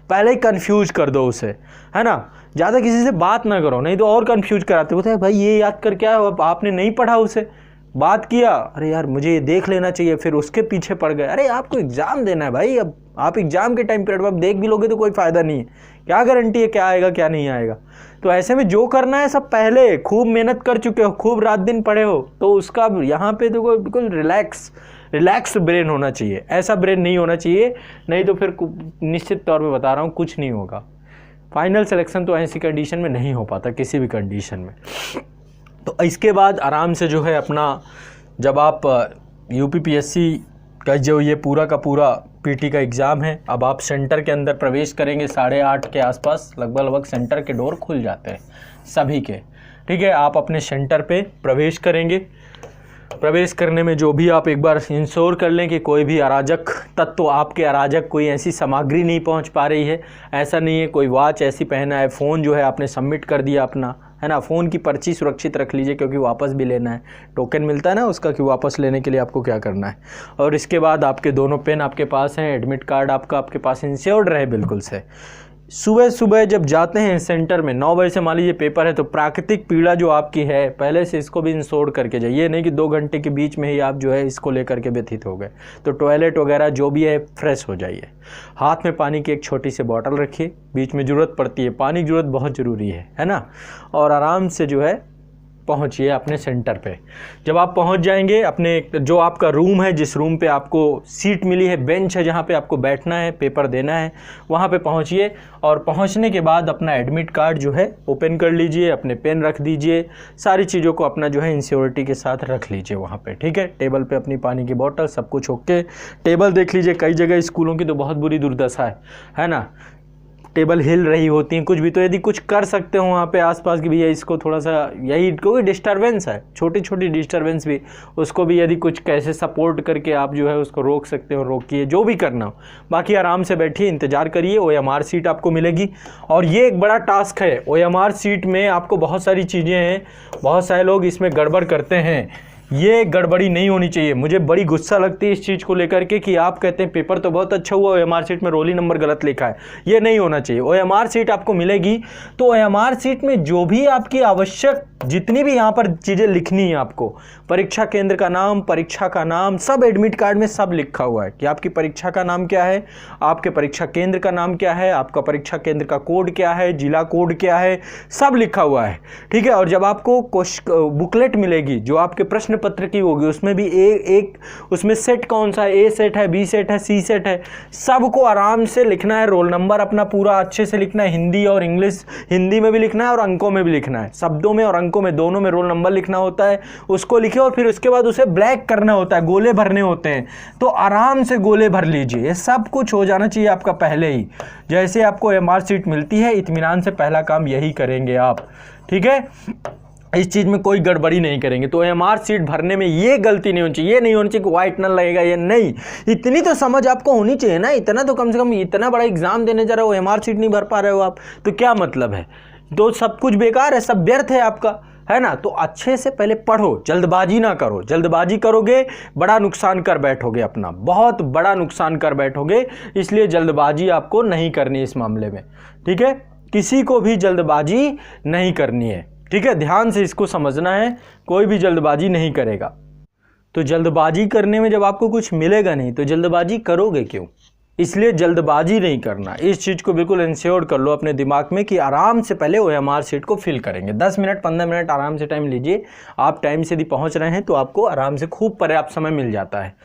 पहले ही कंफ्यूज कर दो उसे, है ना। ज़्यादा किसी से बात ना करो, नहीं तो और कंफ्यूज कराते होते हैं। भाई ये याद कर क्या है, आपने नहीं पढ़ा उसे, बात किया, अरे यार मुझे ये देख लेना चाहिए, फिर उसके पीछे पड़ गए। अरे आपको एग्ज़ाम देना है भाई, अब आप एग्ज़ाम के टाइम पीरियड में आप देख भी लोगे तो कोई फ़ायदा नहीं है। क्या गारंटी है क्या आएगा क्या नहीं आएगा। तो ऐसे में जो करना है सब पहले खूब मेहनत कर चुके हो, खूब रात दिन पढ़े हो, तो उसका यहाँ पे तो बिल्कुल रिलैक्स ब्रेन होना चाहिए। ऐसा ब्रेन नहीं होना चाहिए, नहीं तो फिर निश्चित तौर पे बता रहा हूँ कुछ नहीं होगा। फाइनल सिलेक्शन तो ऐसी कंडीशन में नहीं हो पाता, किसी भी कंडीशन में। तो इसके बाद आराम से जो है अपना, जब आप यूपीपीएससी का जो ये पूरा का पूरा पीटी का एग्ज़ाम है, अब आप सेंटर के अंदर प्रवेश करेंगे 8:30 के आसपास, लगभग सेंटर के डोर खुल जाते हैं सभी के, ठीक है। आप अपने सेंटर पे प्रवेश करेंगे। प्रवेश करने में जो भी आप एक बार इंश्योर कर लें कि कोई भी अराजक तत्व, आपके अराजक कोई ऐसी सामग्री नहीं पहुंच पा रही है। ऐसा नहीं है कोई वॉच ऐसी पहना है, फ़ोन जो है आपने सबमिट कर दिया अपना, है ना। फ़ोन की पर्ची सुरक्षित रख लीजिए, क्योंकि वापस भी लेना है, टोकन मिलता है ना उसका, कि वापस लेने के लिए आपको क्या करना है। और इसके बाद आपके दोनों पेन आपके पास हैं, एडमिट कार्ड आपके पास इंश्योर्ड रहे बिल्कुल से। सुबह सुबह जब जाते हैं सेंटर में 9 बजे से, मान लीजिए पेपर है, तो प्राकृतिक पीड़ा जो आपकी है पहले से इसको भी इंश्योर करके जाइए। नहीं कि 2 घंटे के बीच में ही आप जो है इसको लेकर के व्यथित हो गए। तो टॉयलेट वगैरह जो भी है फ्रेश हो जाइए। हाथ में पानी की एक छोटी सी बॉटल रखिए, बीच में ज़रूरत पड़ती है, पानी की ज़रूरत बहुत ज़रूरी है ना। और आराम से जो है पहुंचिए अपने सेंटर पे। जब आप पहुंच जाएंगे, अपने जो आपका रूम है, जिस रूम पे आपको सीट मिली है, बेंच है जहां पे आपको बैठना है, पेपर देना है, वहां पे पहुंचिए। और पहुंचने के बाद अपना एडमिट कार्ड जो है ओपन कर लीजिए, अपने पेन रख दीजिए, सारी चीज़ों को अपना जो है इंश्योरिटी के साथ रख लीजिए वहाँ पे, ठीक है। टेबल पे अपनी पानी की बोतल सब कुछ ओके। टेबल देख लीजिए, कई जगह स्कूलों की तो बहुत बुरी दुर्दशा है ना, टेबल हिल रही होती हैं कुछ भी। तो यदि कुछ कर सकते हो वहाँ पे आसपास की, भैया इसको थोड़ा सा, यही कोई डिस्टरबेंस है, छोटी छोटी डिस्टरबेंस भी, उसको भी यदि कुछ कैसे सपोर्ट करके आप जो है उसको रोक सकते हो, रोकिए, जो भी करना हो। बाकी आराम से बैठिए, इंतज़ार करिए, OMR सीट आपको मिलेगी। और ये एक बड़ा टास्क है, OMR सीट में आपको बहुत सारी चीज़ें हैं, बहुत सारे लोग इसमें गड़बड़ करते हैं। ये गड़बड़ी नहीं होनी चाहिए। मुझे बड़ी गुस्सा लगती है इस चीज़ को लेकर के कि आप कहते हैं पेपर तो बहुत अच्छा हुआ, OMR सीट में रोल ही नंबर गलत लिखा है। ये नहीं होना चाहिए। OMR सीट आपको मिलेगी तो OMR सीट में जो भी आपकी आवश्यक जितनी भी यहाँ पर चीज़ें लिखनी है आपको, परीक्षा केंद्र का नाम, परीक्षा का नाम, सब एडमिट कार्ड में सब लिखा हुआ है कि आपकी परीक्षा का नाम क्या है, आपके परीक्षा केंद्र का नाम क्या है, आपका परीक्षा केंद्र का कोड क्या है, जिला कोड क्या है, सब लिखा हुआ है, ठीक है। और जब आपको बुकलेट मिलेगी जो आपके प्रश्न पत्र की होगी, उसमें भी एक उसमें सेट कौन सा है, A सेट है, B सेट है, C सेट है, सबको आराम से लिखना है। रोल नंबर अपना पूरा अच्छे से लिखना है, हिंदी और इंग्लिश, हिंदी में भी लिखना है और अंकों में भी लिखना है, शब्दों में और अंकों में दोनों में रोल नंबर लिखना होता है। उसको लिखिए और फिर उसके बाद उसे ब्लैक करना होता है, गोले भरने होते हैं। तो आराम से गोले भर लीजिए, ये सब कुछ हो जाना चाहिए आपका पहले ही। जैसे आपको OMR सीट मिलती है, इत्मीनान से पहला काम यही करेंगे आप, ठीक है। इस चीज़ में कोई गड़बड़ी नहीं करेंगे। तो OMR सीट भरने में ये गलती नहीं होनी चाहिए। ये नहीं होनी चाहिए कि वाइट नल लगेगा, ये नहीं, इतनी तो समझ आपको होनी चाहिए ना। इतना तो कम से कम, इतना बड़ा एग्जाम देने जा रहे हो, OMR सीट नहीं भर पा रहे हो आप, तो क्या मतलब है। तो सब कुछ बेकार है, सब व्यर्थ है आपका, है ना। तो अच्छे से पहले पढ़ो, जल्दबाजी ना करो। जल्दबाजी करोगे बड़ा नुकसान कर बैठोगे, अपना बहुत बड़ा नुकसान कर बैठोगे। इसलिए जल्दबाजी आपको नहीं करनी इस मामले में, ठीक है। किसी को भी जल्दबाजी नहीं करनी है, ठीक है। ध्यान से इसको समझना है, कोई भी जल्दबाजी नहीं करेगा। तो जल्दबाजी करने में जब आपको कुछ मिलेगा नहीं तो जल्दबाजी करोगे क्यों। इसलिए जल्दबाजी नहीं करना। इस चीज़ को बिल्कुल इंश्योर कर लो अपने दिमाग में कि आराम से पहले OMR सीट को फिल करेंगे। 10 मिनट 15 मिनट आराम से टाइम लीजिए। आप टाइम से यदि पहुंच रहे हैं तो आपको आराम से खूब पर्याप्त समय मिल जाता है।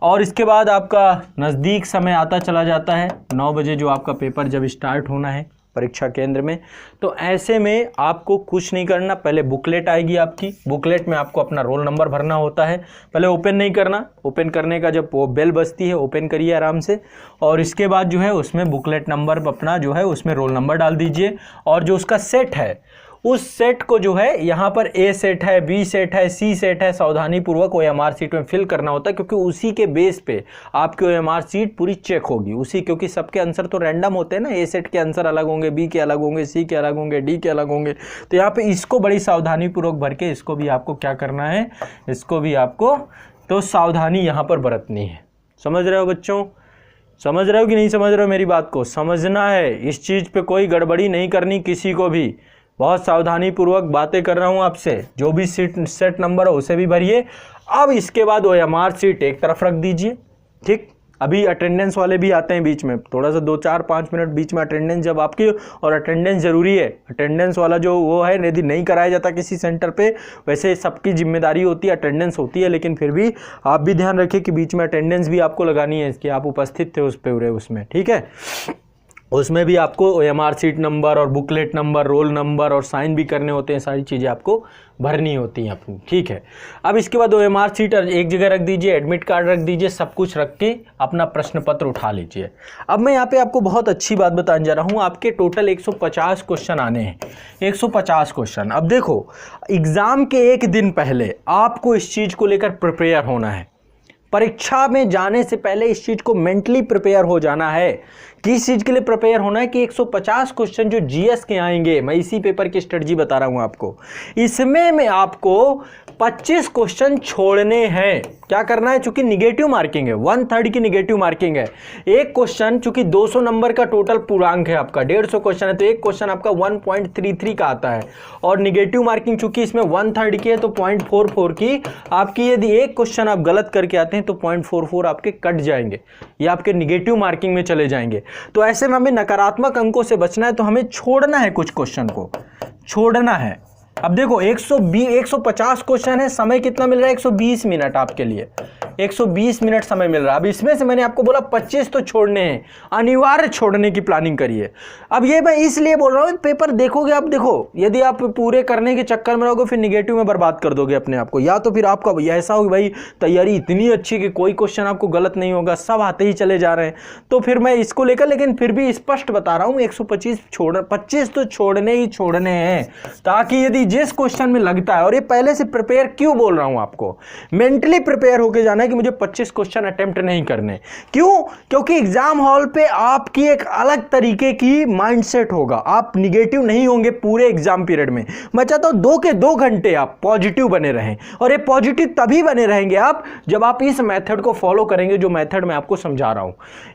और इसके बाद आपका नज़दीक समय आता चला जाता है, 9 बजे जो आपका पेपर जब स्टार्ट होना है परीक्षा केंद्र में। तो ऐसे में आपको कुछ नहीं करना, पहले बुकलेट आएगी आपकी, बुकलेट में आपको अपना रोल नंबर भरना होता है। पहले ओपन नहीं करना, ओपन करने का जब वो बेल बजती है ओपन करिए आराम से। और इसके बाद जो है उसमें बुकलेट नंबर अपना जो है उसमें रोल नंबर डाल दीजिए। और जो उसका सेट है उस सेट को जो है यहाँ पर A सेट है, B सेट है, C सेट है, सावधानीपूर्वक OMR सीट में फिल करना होता है, क्योंकि उसी के बेस पे आपकी OMR सीट पूरी चेक होगी। उसी, क्योंकि सबके आंसर तो रैंडम होते हैं ना, A सेट के आंसर अलग होंगे, B के अलग होंगे, C के अलग होंगे, D के अलग होंगे। तो यहाँ पे इसको बड़ी सावधानीपूर्वक भर के इसको भी आपको क्या करना है, इसको भी आपको तो सावधानी यहाँ पर बरतनी है। समझ रहे हो बच्चों? समझ रहे हो कि नहीं समझ रहे हो मेरी बात को? समझना है, इस चीज़ पे कोई गड़बड़ी नहीं करनी किसी को भी। बहुत सावधानी पूर्वक बातें कर रहा हूँ आपसे। जो भी सेट नंबर हो उसे भी भरिए। अब इसके बाद OMR शीट एक तरफ रख दीजिए, ठीक। अभी अटेंडेंस वाले भी आते हैं बीच में, थोड़ा सा 2-4-5 मिनट बीच में अटेंडेंस जब आपकी, और अटेंडेंस ज़रूरी है। अटेंडेंस वाला जो वो है, यदि नहीं कराया जाता किसी सेंटर पे, वैसे सबकी जिम्मेदारी होती है, अटेंडेंस होती है, लेकिन फिर भी आप भी ध्यान रखिए कि बीच में अटेंडेंस भी आपको लगानी है कि आप उपस्थित थे उस पूरे उसमें, ठीक है। उसमें भी आपको OMR शीट नंबर और बुकलेट नंबर, रोल नंबर और साइन भी करने होते हैं, सारी चीज़ें आपको भरनी होती हैं अपनी, ठीक है। अब इसके बाद OMR शीट एक जगह रख दीजिए, एडमिट कार्ड रख दीजिए, सब कुछ रख के अपना प्रश्न पत्र उठा लीजिए। अब मैं यहाँ पे आपको बहुत अच्छी बात बताने जा रहा हूँ। आपके टोटल 150 क्वेश्चन आने हैं, 150 क्वेश्चन। अब देखो, एग्ज़ाम के एक दिन पहले आपको इस चीज़ को लेकर प्रिपेयर होना है। परीक्षा में जाने से पहले इस चीज़ को मेंटली प्रिपेयर हो जाना है। किस चीज़ के लिए प्रिपेयर होना है कि 150 क्वेश्चन जो GS के आएंगे, मैं इसी पेपर की स्ट्रेटजी बता रहा हूं आपको। इसमें मैं आपको 25 क्वेश्चन छोड़ने हैं। क्या करना है? चूंकि निगेटिव मार्किंग है, 1/3 की निगेटिव मार्किंग है। एक क्वेश्चन, चूंकि 200 नंबर का टोटल पूर्णांक है आपका, 150 क्वेश्चन है, तो एक क्वेश्चन आपका 1.33 का आता है। और निगेटिव मार्किंग चूंकि इसमें 1/3 की है, तो 0.44 की आपकी, यदि एक क्वेश्चन आप गलत करके आते हैं तो 0.44 आपके कट जाएंगे, ये आपके निगेटिव मार्किंग में चले जाएंगे। तो ऐसे में हमें नकारात्मक अंकों से बचना है, तो हमें छोड़ना है, कुछ क्वेश्चन को छोड़ना है। अब देखो 150 क्वेश्चन है, समय कितना मिल रहा है? 120 मिनट आपके लिए, 120 मिनट समय मिल रहा है। अब इसमें से मैंने आपको बोला 25 तो छोड़ने हैं, अनिवार्य छोड़ने की प्लानिंग करिए। अब ये मैं इसलिए बोल रहा हूँ, पेपर देखोगे आप, देखो यदि आप पूरे करने के चक्कर में रहोगे फिर निगेटिव में बर्बाद कर दोगे अपने आप को, या तो फिर आपका ऐसा हो भाई तैयारी इतनी अच्छी कि कोई क्वेश्चन आपको गलत नहीं होगा, सब आते ही चले जा रहे हैं। तो फिर मैं इसको लेकर, लेकिन फिर भी स्पष्ट बता रहा हूँ 25 तो छोड़ने ही छोड़ने हैं, ताकि यदि जिस क्वेश्चन में लगता है, और ये पहले से प्रिपेयर क्यों बोल रहा हूं आपको, मेंटली प्रिपेयर होके जाना है कि मुझे 25 क्वेश्चन अटेम्प्ट नहीं करने। क्यों? क्योंकि एग्जाम हॉल पे आपकी एक अलग तरीके की माइंडसेट होगा, आप निगेटिव नहीं होंगे पूरे एग्जाम पीरियड में। मैं चाहता हूं 2 के 2 घंटे आप पॉजिटिव बने रहें, और ये पॉजिटिव तभी बने रहेंगे आप जब आप इस मेथड को फॉलो करेंगे, जो मेथड मैं आपको समझा रहा हूं।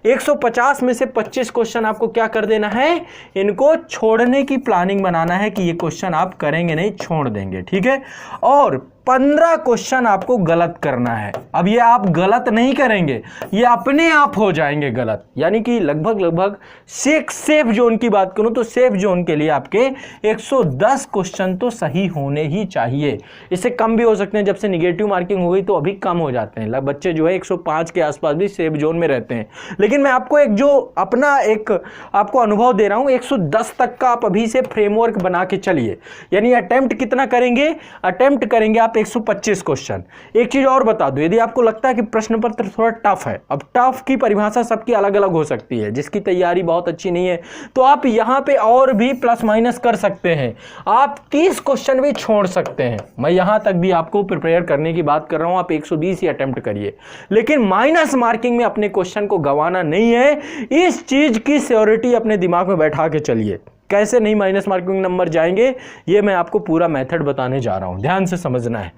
150 में से 25 क्वेश्चन आपको क्या कर देना है? इनको छोड़ने की प्लानिंग बनाना है कि ये क्वेश्चन आप करेंगे नहीं, छोड़ देंगे, ठीक है। और 15 क्वेश्चन आपको गलत करना है। अब ये आप गलत नहीं करेंगे, ये अपने आप हो जाएंगे गलत, यानी कि लगभग सेफ जोन की बात करूं तो सेफ जोन के लिए आपके 110 क्वेश्चन तो सही होने ही चाहिए। इससे कम भी हो सकते हैं, जब से निगेटिव मार्किंग हो गई तो अभी कम हो जाते हैं। बच्चे जो है 105 के आसपास भी सेफ जोन में रहते हैं। लेकिन मैं आपको एक जो अपना एक आपको अनुभव दे रहा हूं, 110 तक का आप अभी से फ्रेमवर्क बना के चलिए। यानी अटेम्प्ट कितना करेंगे? अटेम्प्ट करेंगे आप 125 क्वेश्चन। एक चीज और बता दूं, यदि आपको लगता है कि प्रश्न पत्र थोड़ा टफ है, अब टफ की परिभाषा सबकी अलग अलग हो सकती है, जिसकी तैयारी बहुत अच्छी नहीं है तो आप यहां पे और भी प्लस माइनस कर सकते हैं, आप 30 क्वेश्चन भी छोड़ सकते हैं। मैं यहां तक भी आपको प्रिपेयर करने की बात कर रहा हूं, आप 120 ही अटेम्प्ट करिए, लेकिन माइनस मार्किंग में अपने क्वेश्चन को गंवाना नहीं है। इस चीज की श्योरिटी अपने दिमाग में बैठा के चलिए। कैसे नहीं माइनस मार्किंग नंबर जाएंगे, ये मैं आपको पूरा मेथड बताने जा रहा हूं, ध्यान से समझना है।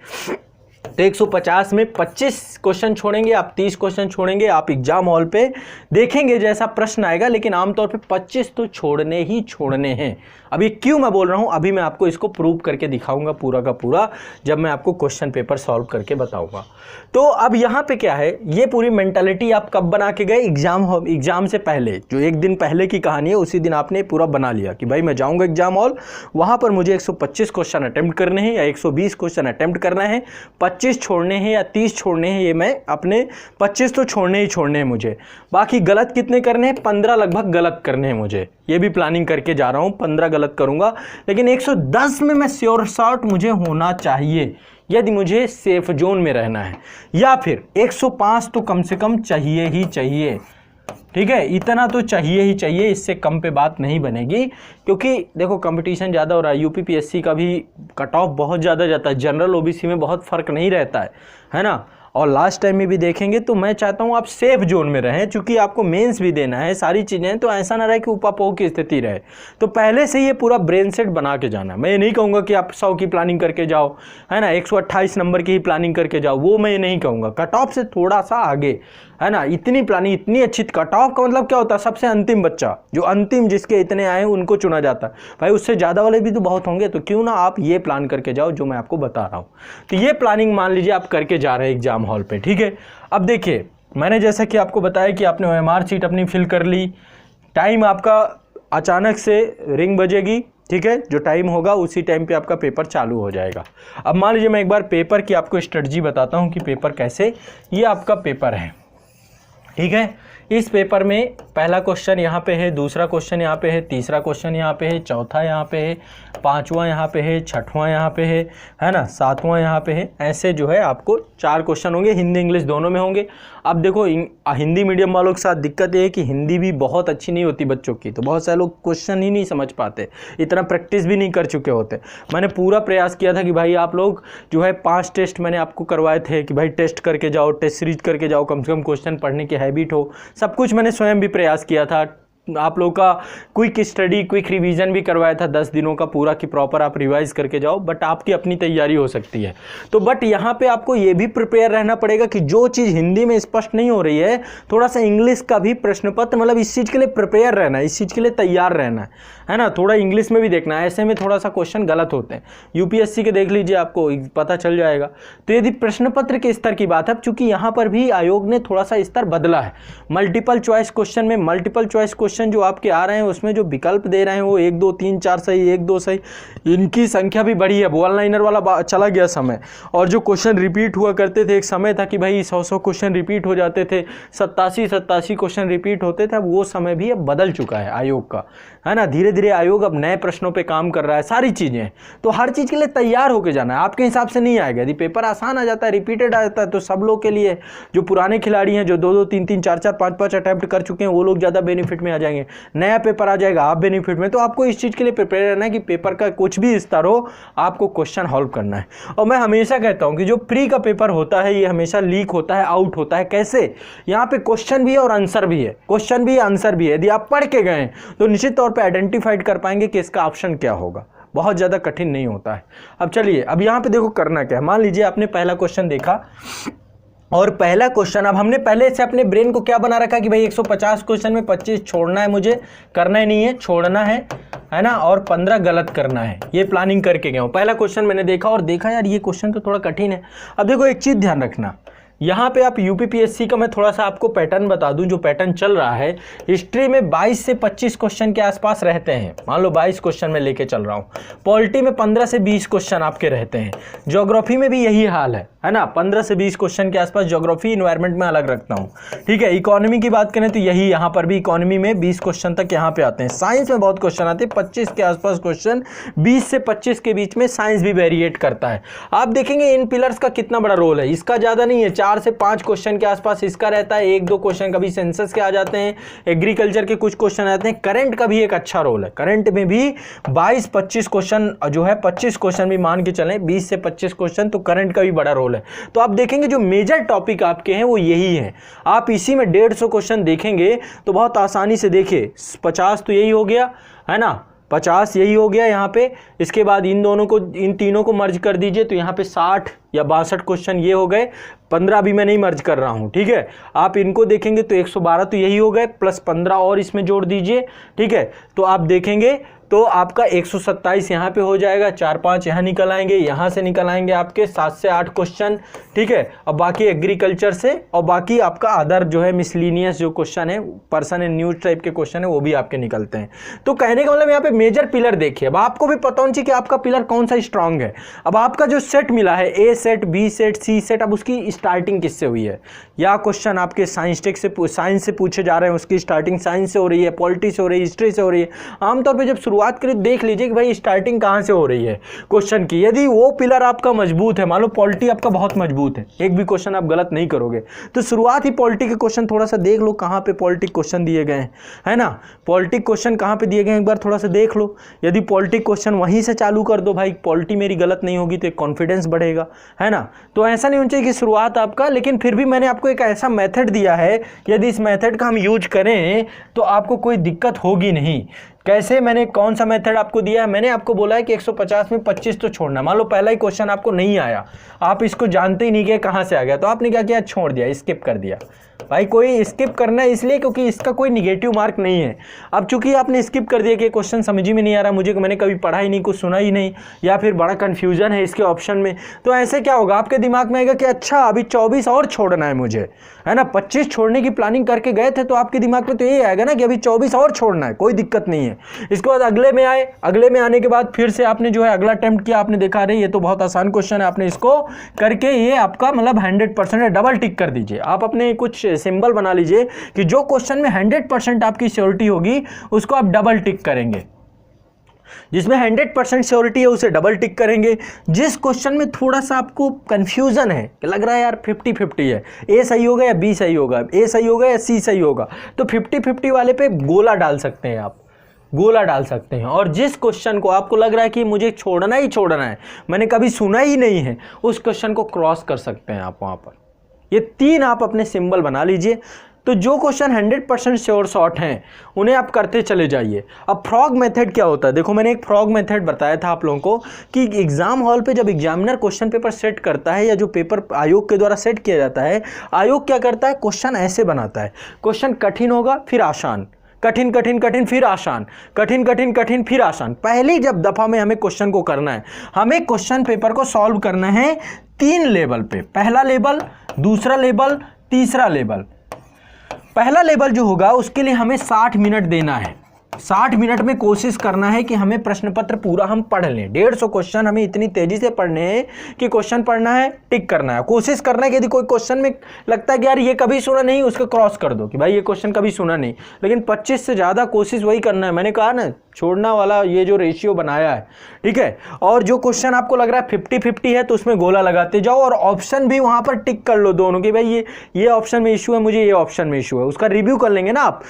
तो 150 में 25 क्वेश्चन छोड़ेंगे, आप 30 क्वेश्चन छोड़ेंगे। आप एग्जाम हॉल पे देखेंगे जैसा प्रश्न आएगा, लेकिन आमतौर पे 25 तो छोड़ने ही छोड़ने हैं। अभी क्यों मैं बोल रहा हूं, अभी मैं आपको इसको प्रूव करके दिखाऊंगा पूरा का पूरा, जब मैं आपको क्वेश्चन पेपर सॉल्व करके बताऊंगा। तो अब यहाँ पे क्या है, ये पूरी मेंटालिटी आप कब बना के गए? एग्जाम से पहले, जो एक दिन पहले की कहानी है, उसी दिन आपने पूरा बना लिया कि भाई मैं जाऊँगा एग्जाम हॉल, वहाँ पर मुझे 125 क्वेश्चन अटेम्प्ट करने हैं या 120 क्वेश्चन अटेम्प्ट करना है, 25 छोड़ने हैं या 30 छोड़ने हैं, ये मैं अपने 25 तो छोड़ने ही छोड़ने हैं मुझे। बाकी गलत कितने करने हैं? 15 लगभग गलत करने हैं मुझे, ये भी प्लानिंग करके जा रहा हूँ, 15 गलत करूँगा। लेकिन 110 में मैं श्योर शॉट मुझे होना चाहिए यदि मुझे सेफ जोन में रहना है, या फिर 105 तो कम से कम चाहिए ही चाहिए, ठीक है, इतना तो चाहिए ही चाहिए, इससे कम पे बात नहीं बनेगी। क्योंकि देखो कंपटीशन ज़्यादा हो रहा है, यूपीपीएससी का भी कट ऑफ बहुत ज़्यादा जाता है, जनरल ओबीसी में बहुत फ़र्क नहीं रहता है ना। और लास्ट टाइम में भी देखेंगे। तो मैं चाहता हूँ आप सेफ जोन में रहें, चूँकि आपको मेंस भी देना है, सारी चीज़ें, तो ऐसा ना रहे कि ऊपापोह की स्थिति रहे। तो पहले से ये पूरा ब्रेन सेट बना के जाना। मैं ये नहीं कहूँगा कि आप 100 की प्लानिंग करके जाओ, है ना, 128 नंबर की ही प्लानिंग करके जाओ, वो मैं नहीं कहूँगा। कट ऑफ से थोड़ा सा आगे, है ना, इतनी प्लानिंग, इतनी अच्छी। कट ऑफ का मतलब क्या होता है? सबसे अंतिम बच्चा, जो अंतिम जिसके इतने आए उनको चुना जाता है। भाई उससे ज़्यादा वाले भी तो बहुत होंगे, तो क्यों ना आप ये प्लान करके जाओ जो मैं आपको बता रहा हूँ। तो ये प्लानिंग मान लीजिए आप करके जा रहे हैं एग्जाम हॉल पे, ठीक है। अब देखिए, मैंने जैसा कि आपको बताया कि आपने OMR शीट अपनी फिल कर ली, टाइम आपका अचानक से रिंग बजेगी, ठीक है, जो टाइम होगा उसी टाइम पे आपका पेपर चालू हो जाएगा। अब मान लीजिए मैं एक बार पेपर की आपको स्ट्रेटजी बताता हूँ कि पेपर कैसे, ये आपका पेपर है, ठीक है। इस पेपर में पहला क्वेश्चन यहाँ पे है, दूसरा क्वेश्चन यहाँ पे है, तीसरा क्वेश्चन यहाँ पे है, चौथा यहाँ पे है, पांचवा यहाँ पे है, छठवां यहाँ पे है ना, सातवां यहाँ पे है। ऐसे जो है आपको 4 क्वेश्चन होंगे, हिंदी इंग्लिश दोनों में होंगे। अब देखो हिंदी मीडियम वालों के साथ दिक्कत ये है कि हिंदी भी बहुत अच्छी नहीं होती बच्चों की, तो बहुत सारे लोग क्वेश्चन ही नहीं समझ पाते, इतना प्रैक्टिस भी नहीं कर चुके होते। मैंने पूरा प्रयास किया था कि भाई आप लोग जो है 5 टेस्ट मैंने आपको करवाए थे कि भाई टेस्ट करके जाओ, टेस्ट सीरीज करके जाओ, कम से कम क्वेश्चन पढ़ने की हैबिट हो। सब कुछ मैंने स्वयं भी प्रयास किया था। आप लोग का क्विक स्टडी, क्विक रिवीजन भी करवाया था 10 दिनों का पूरा, कि प्रॉपर आप रिवाइज करके जाओ, बट आपकी अपनी तैयारी हो सकती है। तो बट यहाँ पे आपको ये भी प्रिपेयर रहना पड़ेगा कि जो चीज़ हिंदी में स्पष्ट नहीं हो रही है, थोड़ा सा इंग्लिश का भी प्रश्न पत्र, मतलब इस चीज़ के लिए प्रिपेयर रहना है, इस चीज़ के लिए तैयार रहना है ना। थोड़ा इंग्लिश में भी देखना है, ऐसे में थोड़ा सा क्वेश्चन गलत होते हैं। UPSC के देख लीजिए, आपको पता चल जाएगा। तो यदि प्रश्न पत्र के स्तर की बात है, चूंकि यहाँ पर भी आयोग ने थोड़ा सा स्तर बदला है। मल्टीपल चॉइस क्वेश्चन में, मल्टीपल चॉइस क्वेश्चन जो आपके आ रहे हैं उसमें जो विकल्प दे रहे हैं वो 1 2 3 4 सही, 1 2 सही, इनकी संख्या भी बढ़ी है। वन लाइनर वाला चला गया समय, और जो क्वेश्चन रिपीट हुआ करते थे, एक समय था कि भाई 100 क्वेश्चन रिपीट हो जाते थे, 87 क्वेश्चन रिपीट होते थे। अब वो समय भी अब बदल चुका है आयोग का, है ना। धीरे धीरे आयोग अब नए प्रश्नों पे काम कर रहा है, सारी चीज़ें। तो हर चीज़ के लिए तैयार होकर जाना है, आपके हिसाब से नहीं आएगा। यदि पेपर आसान आ जाता है, रिपीटेड आ जाता है, तो सब लोग के लिए, जो पुराने खिलाड़ी हैं, जो 2 3 3 4 4 5 5 अटैम्प्ट कर चुके हैं, वो लोग ज़्यादा बेनिफिट में आ जाएंगे। नया पेपर आ जाएगा, आप बेनिफिट में। तो आपको इस चीज़ के लिए प्रिपेयर रहना है कि पेपर का कुछ भी स्तर हो, आपको क्वेश्चन हॉल्व करना है। और मैं हमेशा कहता हूँ कि जो प्री का पेपर होता है, ये हमेशा लीक होता है, आउट होता है। कैसे? यहाँ पे क्वेश्चन भी है और आंसर भी है, क्वेश्चन भी आंसर भी है। यदि आप पढ़ के गए तो निश्चित तौर पर आइडेंटिफाइड कर पाएंगे कि इसका ऑप्शन क्या होगा, बहुत ज़्यादा कठिन नहीं होता है। अब चलिए, अब यहाँ पे देखो करना क्या है। मान लीजिए आपने पहला क्वेश्चन देखा, और पहला क्वेश्चन, अब हमने पहले से अपने ब्रेन को क्या बना रखा कि भाई 150 क्वेश्चन में 25 छोड़ना है, मुझे करना ही नहीं है, छोड़ना है ना, और 15 गलत करना है। ये प्लानिंग करके गया हूँ। पहला क्वेश्चन मैंने देखा और देखा यार ये क्वेश्चन तो थोड़ा कठिन है। अब देखो एक चीज़ ध्यान रखना, यहाँ पे आप UPPSC का मैं थोड़ा सा आपको पैटर्न बता दूं, जो पैटर्न चल रहा है। हिस्ट्री में 22 से 25 क्वेश्चन के आसपास रहते हैं, मान लो 22 क्वेश्चन में लेके चल रहा हूँ। पॉलिटी में 15 से 20 क्वेश्चन आपके रहते हैं। ज्योग्राफी में भी यही हाल है ना, 15 से 20 क्वेश्चन के आसपास। ज्योग्राफी इन्वायरमेंट में अलग रखता हूँ, ठीक है। इकोनॉमी की बात करें तो यही, यहाँ पर भी इकोनॉमी में 20 क्वेश्चन तक यहाँ पे आते हैं। साइंस में बहुत क्वेश्चन आते हैं, 25 के आसपास क्वेश्चन, 20 से 25 के बीच में। साइंस भी वेरिएट करता है। आप देखेंगे इन पिलर्स का कितना बड़ा रोल है। इसका ज़्यादा नहीं है, 4 से 5 क्वेश्चन के आसपास इसका रहता है। 1 2 क्वेश्चन कभी सेंसस के आ जाते हैं, एग्रीकल्चर के कुछ क्वेश्चन आते हैं। करंट का भी एक अच्छा रोल है, करंट में भी 22-25 क्वेश्चन जो है, 25 क्वेश्चन भी मान के चलें, 20 से 25 क्वेश्चन, तो करंट का भी बड़ा रोल है। तो आप देखेंगे जो मेजर टॉपिक आपके हैं वो यही है। आप इसी में 150 क्वेश्चन देखेंगे तो बहुत आसानी से, देखिए 50 तो यही हो गया, है ना, 50 यही हो गया यहाँ पे। इसके बाद इन दोनों को, इन तीनों को मर्ज कर दीजिए तो यहाँ पे 60 या 62 क्वेश्चन ये हो गए। 15 भी मैं नहीं मर्ज कर रहा हूँ, ठीक है। आप इनको देखेंगे तो 112 तो यही हो गए, प्लस 15 और इसमें जोड़ दीजिए, ठीक है। तो आप देखेंगे तो आपका 127 यहाँ पे हो जाएगा। 4-5 यहाँ निकल आएंगे, यहाँ से निकल आएंगे आपके 7 से 8 क्वेश्चन, ठीक है। और बाकी एग्रीकल्चर से, और बाकी आपका अदर जो है मिसलिनियस जो क्वेश्चन है, पर्सन एंड न्यूज टाइप के क्वेश्चन है, वो भी आपके निकलते हैं। तो कहने का मतलब यहाँ पे मेजर पिलर देखिए। अब आपको भी पता होना चाहिए कि आपका पिलर कौन सा स्ट्रांग है। अब आपका जो सेट मिला है, A set, B set, C set, अब उसकी स्टार्टिंग किससे हुई है? या क्वेश्चन आपके साइंस से पूछे जा रहे हैं, उसकी स्टार्टिंग साइंस से हो रही है, पॉलिटी से हो रही है, हिस्ट्री से हो रही है। आमतौर पर जब शुरुआत करें, देख लीजिए कि भाई स्टार्टिंग कहाँ से हो रही है क्वेश्चन की। यदि वो पिलर आपका मजबूत है, मान लो पॉलिटी आपका बहुत मजबूत है, एक भी क्वेश्चन आप गलत नहीं करोगे, तो शुरुआत ही पॉलिटी के क्वेश्चन थोड़ा सा देख लो कहाँ पे पॉलिटिक क्वेश्चन दिए गए हैं, है ना। पॉलिटिक क्वेश्चन कहाँ पे दिए गए हैं एक बार थोड़ा सा देख लो। यदि पॉलिटिक क्वेश्चन वहीं से चालू कर दो, भाई पॉलिटी मेरी गलत नहीं होगी तो एक कॉन्फिडेंस बढ़ेगा, है ना। तो ऐसा नहीं होना चाहिए कि शुरुआत आपका, लेकिन फिर भी मैंने आपको एक ऐसा मेथड दिया है, यदि इस मेथड का हम यूज करें तो आपको कोई दिक्कत होगी नहीं। कैसे, मैंने कौन सा मेथड आपको दिया है, मैंने आपको बोला है कि 150 में 25 तो छोड़ना। मान लो पहला ही क्वेश्चन आपको नहीं आया, आप इसको जानते ही नहीं कि कहाँ से आ गया, तो आपने क्या किया, छोड़ दिया, स्किप कर दिया। भाई कोई स्किप करना है इसलिए क्योंकि इसका कोई निगेटिव मार्क नहीं है। अब चूंकि आपने स्किप कर दिया कि क्वेश्चन समझ ही में नहीं आ रहा मुझे, मैंने कभी पढ़ा ही नहीं, कुछ सुना ही नहीं, या फिर बड़ा कन्फ्यूजन है इसके ऑप्शन में, तो ऐसे क्या होगा, आपके दिमाग में आएगा कि अच्छा अभी 24 और छोड़ना है मुझे, है ना। 25 छोड़ने की प्लानिंग करके गए थे, तो आपके दिमाग में तो यही आएगा ना कि अभी 24 और छोड़ना है, कोई दिक्कत नहीं है। इसके बाद अगले में आए, अगले में आने के बाद फिर से आपने जो है अगला अटेम्प्ट किया, आपने देखा रहे ये तो बहुत आसान क्वेश्चन है, आपने इसको करके ये आपका मतलब 100% है, डबल टिक कर दीजिए। आप अपने कुछ सिंबल बना लीजिए कि जो क्वेश्चन में 100% आपकी श्योरिटी होगी उसको आप डबल टिक करेंगे, जिसमें 100% श्योरिटी है उसे डबल टिक करेंगे। जिस क्वेश्चन में थोड़ा सा आपको कंफ्यूजन है कि लग रहा है यार 50-50 है, ए सही होगा या बी सही होगा, ए सही होगा या सी सही होगा, तो 50-50 वाले पे गोला डाल सकते हैं, आप गोला डाल सकते हैं। और जिस क्वेश्चन को आपको लग रहा है कि मुझे छोड़ना ही छोड़ना है, मैंने कभी सुना ही नहीं है, उस क्वेश्चन को क्रॉस कर सकते हैं आप वहाँ पर। ये 3 आप अपने सिंबल बना लीजिए। तो जो क्वेश्चन 100% श्योर शॉर्ट हैं उन्हें आप करते चले जाइए। अब फ्रॉग मेथड क्या होता है, देखो मैंने एक फ्रॉग मेथड बताया था आप लोगों को कि एग्जाम हॉल पे जब एग्जामिनर क्वेश्चन पेपर सेट करता है, या जो पेपर आयोग के द्वारा सेट किया जाता है, आयोग क्या करता है, क्वेश्चन ऐसे बनाता है, क्वेश्चन कठिन होगा फिर आसान, कठिन कठिन कठिन फिर आसान, कठिन कठिन कठिन फिर आसान। पहली जब दफ़ा में हमें क्वेश्चन को करना है, हमें क्वेश्चन पेपर को सॉल्व करना है 3 लेवल पे, पहला लेवल, दूसरा लेवल, तीसरा लेवल। पहला लेवल जो होगा उसके लिए हमें 60 मिनट देना है। 60 मिनट में कोशिश करना है कि हमें प्रश्न पत्र पूरा हम पढ़ लें। 150 क्वेश्चन हमें इतनी तेजी से पढ़ने हैं कि क्वेश्चन पढ़ना है, टिक करना है। कोशिश करना है कि यदि कोई क्वेश्चन में लगता है कि यार ये कभी सुना नहीं, उसको क्रॉस कर दो कि भाई ये क्वेश्चन कभी सुना नहीं, लेकिन 25 से ज़्यादा कोशिश वही करना है। मैंने कहा ना, छोड़ना वाला ये जो रेशियो बनाया है, ठीक है। और जो क्वेश्चन आपको लग रहा है 50-50 है, तो उसमें गोला लगाते जाओ और ऑप्शन भी वहाँ पर टिक कर लो दोनों कि भाई ये ऑप्शन में इशू है, मुझे ये ऑप्शन में इशू है, उसका रिव्यू कर लेंगे ना आप।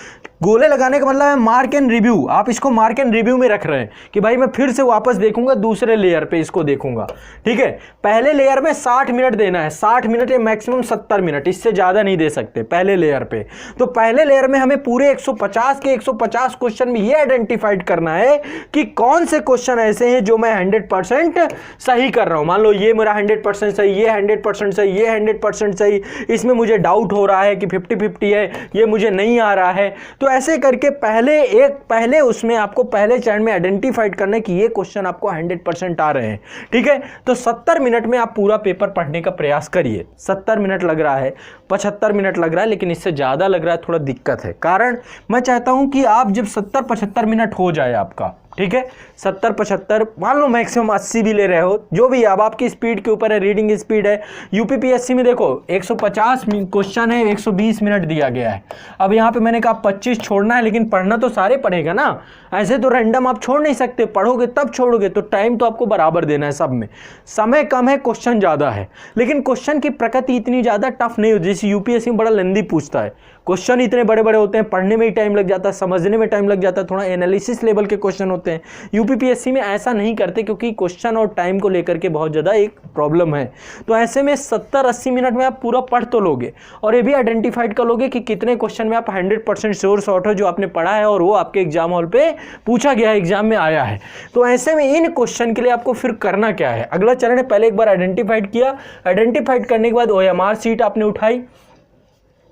गोले लगाने का मतलब है मार्क एंड रिव्यू, आप इसको मार्क एंड रिव्यू में रख रहे हैं कि भाई मैं फिर से वापस देखूंगा, दूसरे लेयर पे इसको देखूंगा, ठीक है। पहले लेयर में 60 मिनट देना है, 60 मिनट या मैक्सिमम 70 मिनट, इससे ज़्यादा नहीं दे सकते पहले लेयर पे। तो पहले लेयर में हमें पूरे 150 के 150 क्वेश्चन में ये आइडेंटिफाइड करना है कि कौन से क्वेश्चन ऐसे हैं जो मैं 100% सही कर रहा हूं। मान लो ये मेरा 100% सही, ये 100% सही, ये 100% सही, इसमें मुझे डाउट हो रहा है कि 50-50 है, ये मुझे नहीं आ रहा है। तो ऐसे करके पहले उसमें आपको पहले चरण में आइडेंटिफाइड करना है कि ये क्वेश्चन आपको 100% आ रहे हैं, ठीक है। तो 70 मिनट में आप पूरा पेपर पढ़ने का प्रयास करिए। 70 मिनट लग रहा है, 75 मिनट लग रहा है, लेकिन इससे ज़्यादा लग रहा है, थोड़ा दिक्कत है। कारण मैं चाहता हूं कि आप जब 70-75 मिनट हो जाए आपका, ठीक है, 70-75, मान लो मैक्सिमम 80 भी ले रहे हो, जो भी, अब आपकी स्पीड के ऊपर है, रीडिंग स्पीड है। यूपीपीएससी में देखो 150 क्वेश्चन है, 120 मिनट दिया गया है। अब यहाँ पे मैंने कहा 25 छोड़ना है, लेकिन पढ़ना तो सारे पढ़ेगा ना, ऐसे तो रैंडम आप छोड़ नहीं सकते, पढ़ोगे तब छोड़ोगे, तो टाइम तो आपको बराबर देना है सब में। समय कम है, क्वेश्चन ज़्यादा है, लेकिन क्वेश्चन की प्रकृति इतनी ज़्यादा टफ नहीं होती। जैसे यूपीएससी में बड़ा लेंदी पूछता है, क्वेश्चन इतने बड़े बड़े होते हैं, पढ़ने में ही टाइम लग जाता है, समझने में टाइम लग जाता है, थोड़ा एनालिसिस लेवल के क्वेश्चन होते हैं। यूपीपीएससी में ऐसा नहीं करते, क्योंकि क्वेश्चन और टाइम को लेकर के बहुत ज़्यादा एक प्रॉब्लम है। तो ऐसे में 70-80 मिनट में आप पूरा पढ़ तो लोगे, और ये भी आइडेंटिफाइड कर लोगे कि कितने क्वेश्चन में आप 100% श्योर शॉर्ट हो जो आपने पढ़ा है और वो आपके एग्जाम हॉल पे पूछा गया है, एग्जाम में आया है। तो ऐसे में इन क्वेश्चन के लिए आपको फिर करना क्या है, अगला चरण है, पहले एक बार आइडेंटिफाइड किया, आइडेंटिफाइड करने के बाद OMR सीट आपने उठाई।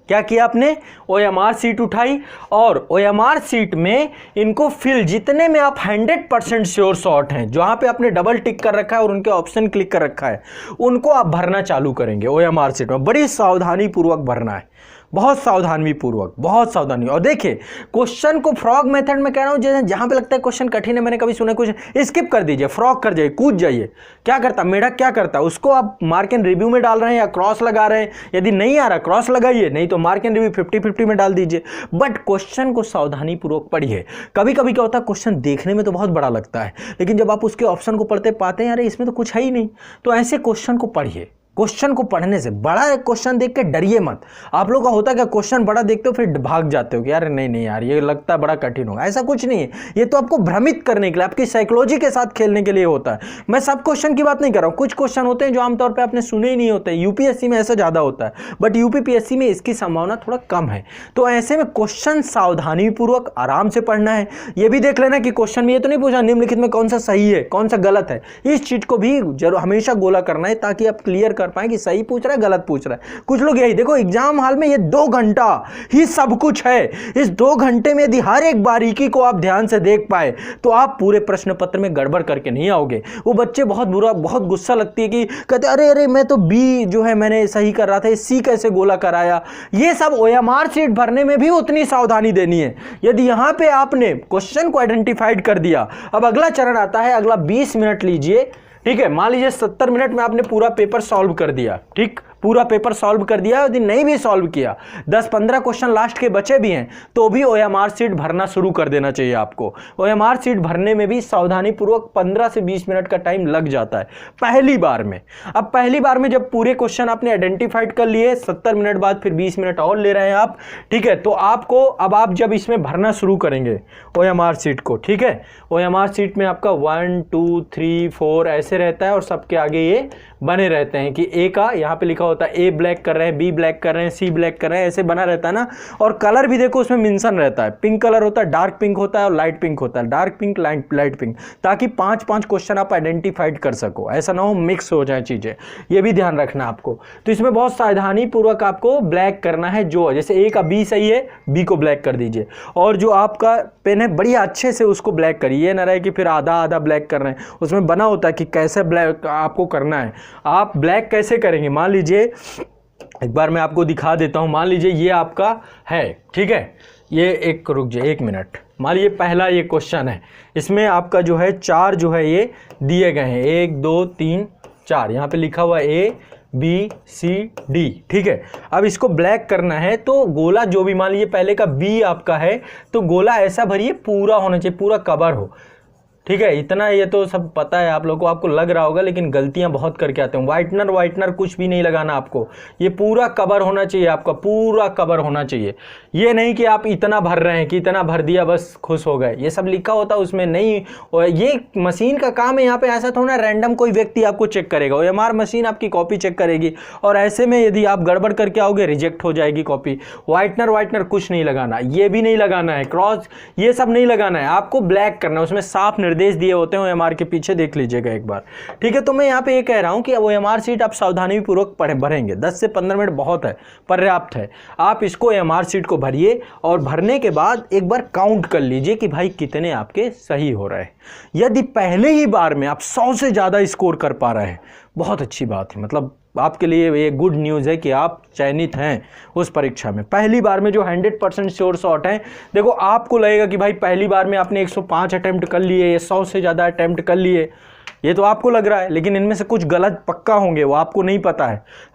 क्या किया आपने, OMR सीट उठाई, और OMR सीट में इनको फिल, जितने में आप 100% श्योर शॉर्ट हैं, जहां पे आपने डबल टिक कर रखा है और उनके ऑप्शन क्लिक कर रखा है, उनको आप भरना चालू करेंगे OMR सीट में। बड़ी सावधानी पूर्वक भरना है, बहुत सावधानी पूर्वक, बहुत सावधानी। और देखिए क्वेश्चन को फ्रॉग मेथड में कह रहा हूं, जैसे जहां पे लगता है क्वेश्चन कठिन है, मैंने कभी सुना क्वेश्चन स्किप कर दीजिए, फ्रॉग कर जाइए, कूद जाइए। क्या करता मेढक, क्या करता उसको आप मार्क एंड रिव्यू में डाल रहे हैं या क्रॉस लगा रहे हैं, यदि नहीं आ रहा क्रॉस लगाइए, नहीं तो मार्क एंड रिव्यू 50-50 में डाल दीजिए। बट क्वेश्चन को सावधानी पूर्वक पढ़िए। कभी कभी क्या होता है, क्वेश्चन देखने में तो बहुत बड़ा लगता है, लेकिन जब आप उसके ऑप्शन को पढ़ते पाते हैं अरे इसमें तो कुछ है ही नहीं, तो ऐसे क्वेश्चन को पढ़िए। क्वेश्चन को पढ़ने से, बड़ा क्वेश्चन देख के डरिए मत। आप लोग का होता है क्या, क्वेश्चन बड़ा देखते हो फिर भाग जाते हो कि यार नहीं यार ये लगता है बड़ा कठिन होगा। ऐसा कुछ नहीं है, ये तो आपको भ्रमित करने के लिए, आपकी साइकोलॉजी के साथ खेलने के लिए होता है। मैं सब क्वेश्चन की बात नहीं कर रहा हूँ, कुछ क्वेश्चन होते हैं जो आमतौर पर आपने सुने ही नहीं होते। यूपीएससी में ऐसा ज़्यादा होता है, बट यूपीपीएससी में इसकी संभावना थोड़ा कम है। तो ऐसे में क्वेश्चन सावधानीपूर्वक आराम से पढ़ना है। ये भी देख लेना कि क्वेश्चन में ये तो नहीं पूछा निम्नलिखित में कौन सा सही है कौन सा गलत है। इस चीज को भी जरूर हमेशा गोला करना है ताकि आप क्लियर कर पाए कि सही पूछ रहा है गलत पूछ रहा है। कुछ लोग यही देखो एग्जाम हॉल में ये 2 घंटा ही सब कुछ है। इस 2 घंटे में यदि हर एक बारीकी को आप ध्यान से देख पाए तो आप पूरे प्रश्न पत्र में गड़बड़ करके नहीं आओगे। वो बच्चे बहुत बुरा, बहुत गुस्सा लगती है कि कहते अरे मैं तो बी जो है मैंने सही कर रहा था, सी कैसे गोला कराया। ये सब ओएमआर सीट भरने में भी उतनी सावधानी देनी है। यदि यहां पे आपने क्वेश्चन को आइडेंटिफाइड कर दिया, अब अगला चरण आता है, अगला 20 मिनट लीजिए, ठीक है। मान लीजिए 70 मिनट में आपने पूरा पेपर सॉल्व कर दिया, ठीक, पूरा पेपर सॉल्व कर दिया। यदि नहीं भी सॉल्व किया, 10-15 क्वेश्चन लास्ट के बचे भी हैं, तो भी ओएमआर सीट भरना शुरू कर देना चाहिए आपको। ओएमआर सीट भरने में भी सावधानी पूर्वक 15 से 20 मिनट का टाइम लग जाता है पहली बार में। अब पहली बार में जब पूरे क्वेश्चन आपने आइडेंटिफाइड कर लिए, 70 मिनट बाद फिर 20 मिनट और ले रहे हैं आप, ठीक है। तो आपको अब आप जब इसमें भरना शुरू करेंगे ओएमआर सीट को, ठीक है, ओएमआर सीट में आपका 1 2 3 4 ऐसे रहता है और सबके आगे ये बने रहते हैं कि ए का यहाँ पे लिखा होता है, ए ब्लैक कर रहे हैं, बी ब्लैक कर रहे हैं, सी ब्लैक कर रहे हैं, ऐसे बना रहता है ना। और कलर भी देखो उसमें मेंशन रहता है, पिंक कलर होता है, डार्क पिंक होता है और लाइट पिंक होता है, डार्क पिंक लाइट पिंक, ताकि 5-5 क्वेश्चन आप आइडेंटिफाइड कर सको, ऐसा ना हो मिक्स हो जाए चीजें, ये भी ध्यान रखना आपको। तो इसमें बहुत सावधानी पूर्वक आपको ब्लैक करना है। जो जैसे ए का बी सही है, बी को ब्लैक कर दीजिए, और जो आपका पेन है बढ़िया अच्छे से उसको ब्लैक करिए, ये ना रहे कि फिर आधा ब्लैक कर रहे हैं। उसमें बना होता है कि कैसे ब्लैक आपको करना है। आप ब्लैक कैसे करेंगे, मान लीजिए एक बार मैं आपको दिखा देता हूं। मान लीजिए ये आपका है, ठीक है, ये एक रुक जाइए 1 मिनट। मान लीजिए पहला ये क्वेश्चन है, इसमें आपका जो है 4 जो है ये दिए गए हैं, 1 2 3 4, यहाँ पे लिखा हुआ ए बी सी डी, ठीक है। अब इसको ब्लैक करना है तो गोला जो भी, मान लीजिए पहले का बी आपका है तो गोला ऐसा भरिए पूरा होना चाहिए, पूरा कवर हो, ठीक है। इतना ये तो सब पता है आप लोगों को, आपको लग रहा होगा, लेकिन गलतियां बहुत करके आते हैं। वाइटनर कुछ भी नहीं लगाना आपको, ये पूरा कवर होना चाहिए, आपका पूरा कवर होना चाहिए। ये नहीं कि आप इतना भर रहे हैं कि इतना भर दिया बस खुश हो गए, ये सब लिखा होता है उसमें नहीं। और ये मशीन का काम है, यहाँ पे ऐसा थोड़ा रैंडम कोई व्यक्ति आपको चेक करेगा, ओएमआर मशीन आपकी कॉपी चेक करेगी, और ऐसे में यदि आप गड़बड़ करके आओगे रिजेक्ट हो जाएगी कॉपी। वाइटनर कुछ नहीं लगाना, ये भी नहीं लगाना है, क्रॉस ये सब नहीं लगाना है, आपको ब्लैक करना है। उसमें साफ निर्देश दिए होते हैं ओएमआर के पीछे, देख लीजिएगा एक बार, ठीक है। तो मैं यहाँ पे ये कह रहा हूँ कि ओएमआर सीट आप सावधानी पूर्वक भरेंगे, 10 से 15 मिनट बहुत है, पर्याप्त है। आप इसको ओएमआर सीट को भरिए और भरने के बाद एक बार काउंट कर लीजिए कि भाई कितने आपके सही हो रहे हैं। यदि पहले ही बार में आप 100 से ज़्यादा स्कोर कर पा रहे हैं, बहुत अच्छी बात है, मतलब आपके लिए ये गुड न्यूज़ है कि आप चयनित हैं उस परीक्षा में। पहली बार में जो 100% श्योर शॉट है, देखो आपको लगेगा कि भाई पहली बार में आपने 105 अटैम्प्ट कर लिए, 100 से ज़्यादा अटैम्प्ट कर लिए, ये तो आपको लग रहा है, लेकिन इनमें से कुछ गलत पक्का होंगे, वो आपको नहीं पता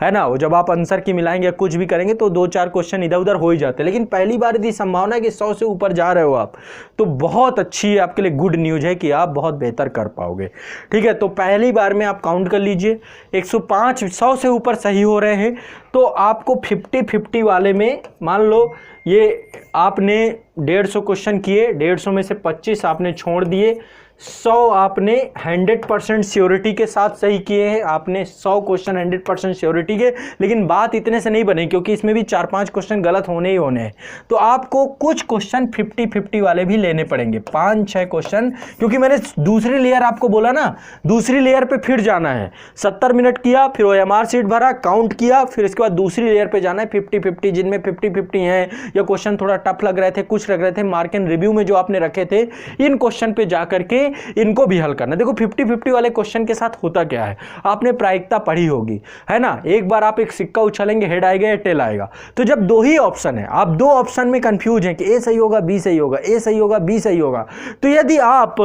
है ना। वो जब आप आंसर की मिलाएंगे या कुछ भी करेंगे तो 2-4 क्वेश्चन इधर उधर हो ही जाते हैं। लेकिन पहली बार यदि संभावना है कि 100 से ऊपर जा रहे हो आप, तो बहुत अच्छी आपके लिए गुड न्यूज़ है कि आप बहुत बेहतर कर पाओगे, ठीक है। तो पहली बार में आप काउंट कर लीजिए, 105 100 से ऊपर सही हो रहे हैं तो आपको 50-50 वाले में, मान लो ये आपने 150 क्वेश्चन किए, 150 में से 25 आपने छोड़ दिए, 100 आपने 100% श्योरिटी के साथ सही किए हैं। आपने 100 क्वेश्चन 100% श्योरिटी के, लेकिन बात इतने से नहीं बने क्योंकि इसमें भी 4-5 क्वेश्चन गलत होने ही होने हैं। तो आपको कुछ क्वेश्चन 50-50 वाले भी लेने पड़ेंगे, 5-6 क्वेश्चन, क्योंकि मैंने दूसरी लेयर आपको बोला ना, दूसरी लेयर पे फिर जाना है। 70 मिनट किया, फिर ओएमआर सीट भरा, काउंट किया, फिर इसके बाद दूसरी लेयर पे जाना है 50-50, जिनमें 50-50 हैं या क्वेश्चन थोड़ा टफ लग रहे थे, कुछ लग रहे थे, मार्क एंड रिव्यू में जो आपने रखे थे, इन क्वेश्चन पे जा करके इनको भी हल करना। देखो 50-50 वाले क्वेश्चन के साथ होता क्या है, आपने प्रायिकता पढ़ी होगी, है ना। एक बार आप एक सिक्का उछालेंगे, हेड आएगा या टेल आएगा। तो जब दो ही ऑप्शन है, आप दो ऑप्शन में कंफ्यूज हैं कि ए सही होगा बी सही होगा, ए सही होगा बी सही होगा, तो यदि आप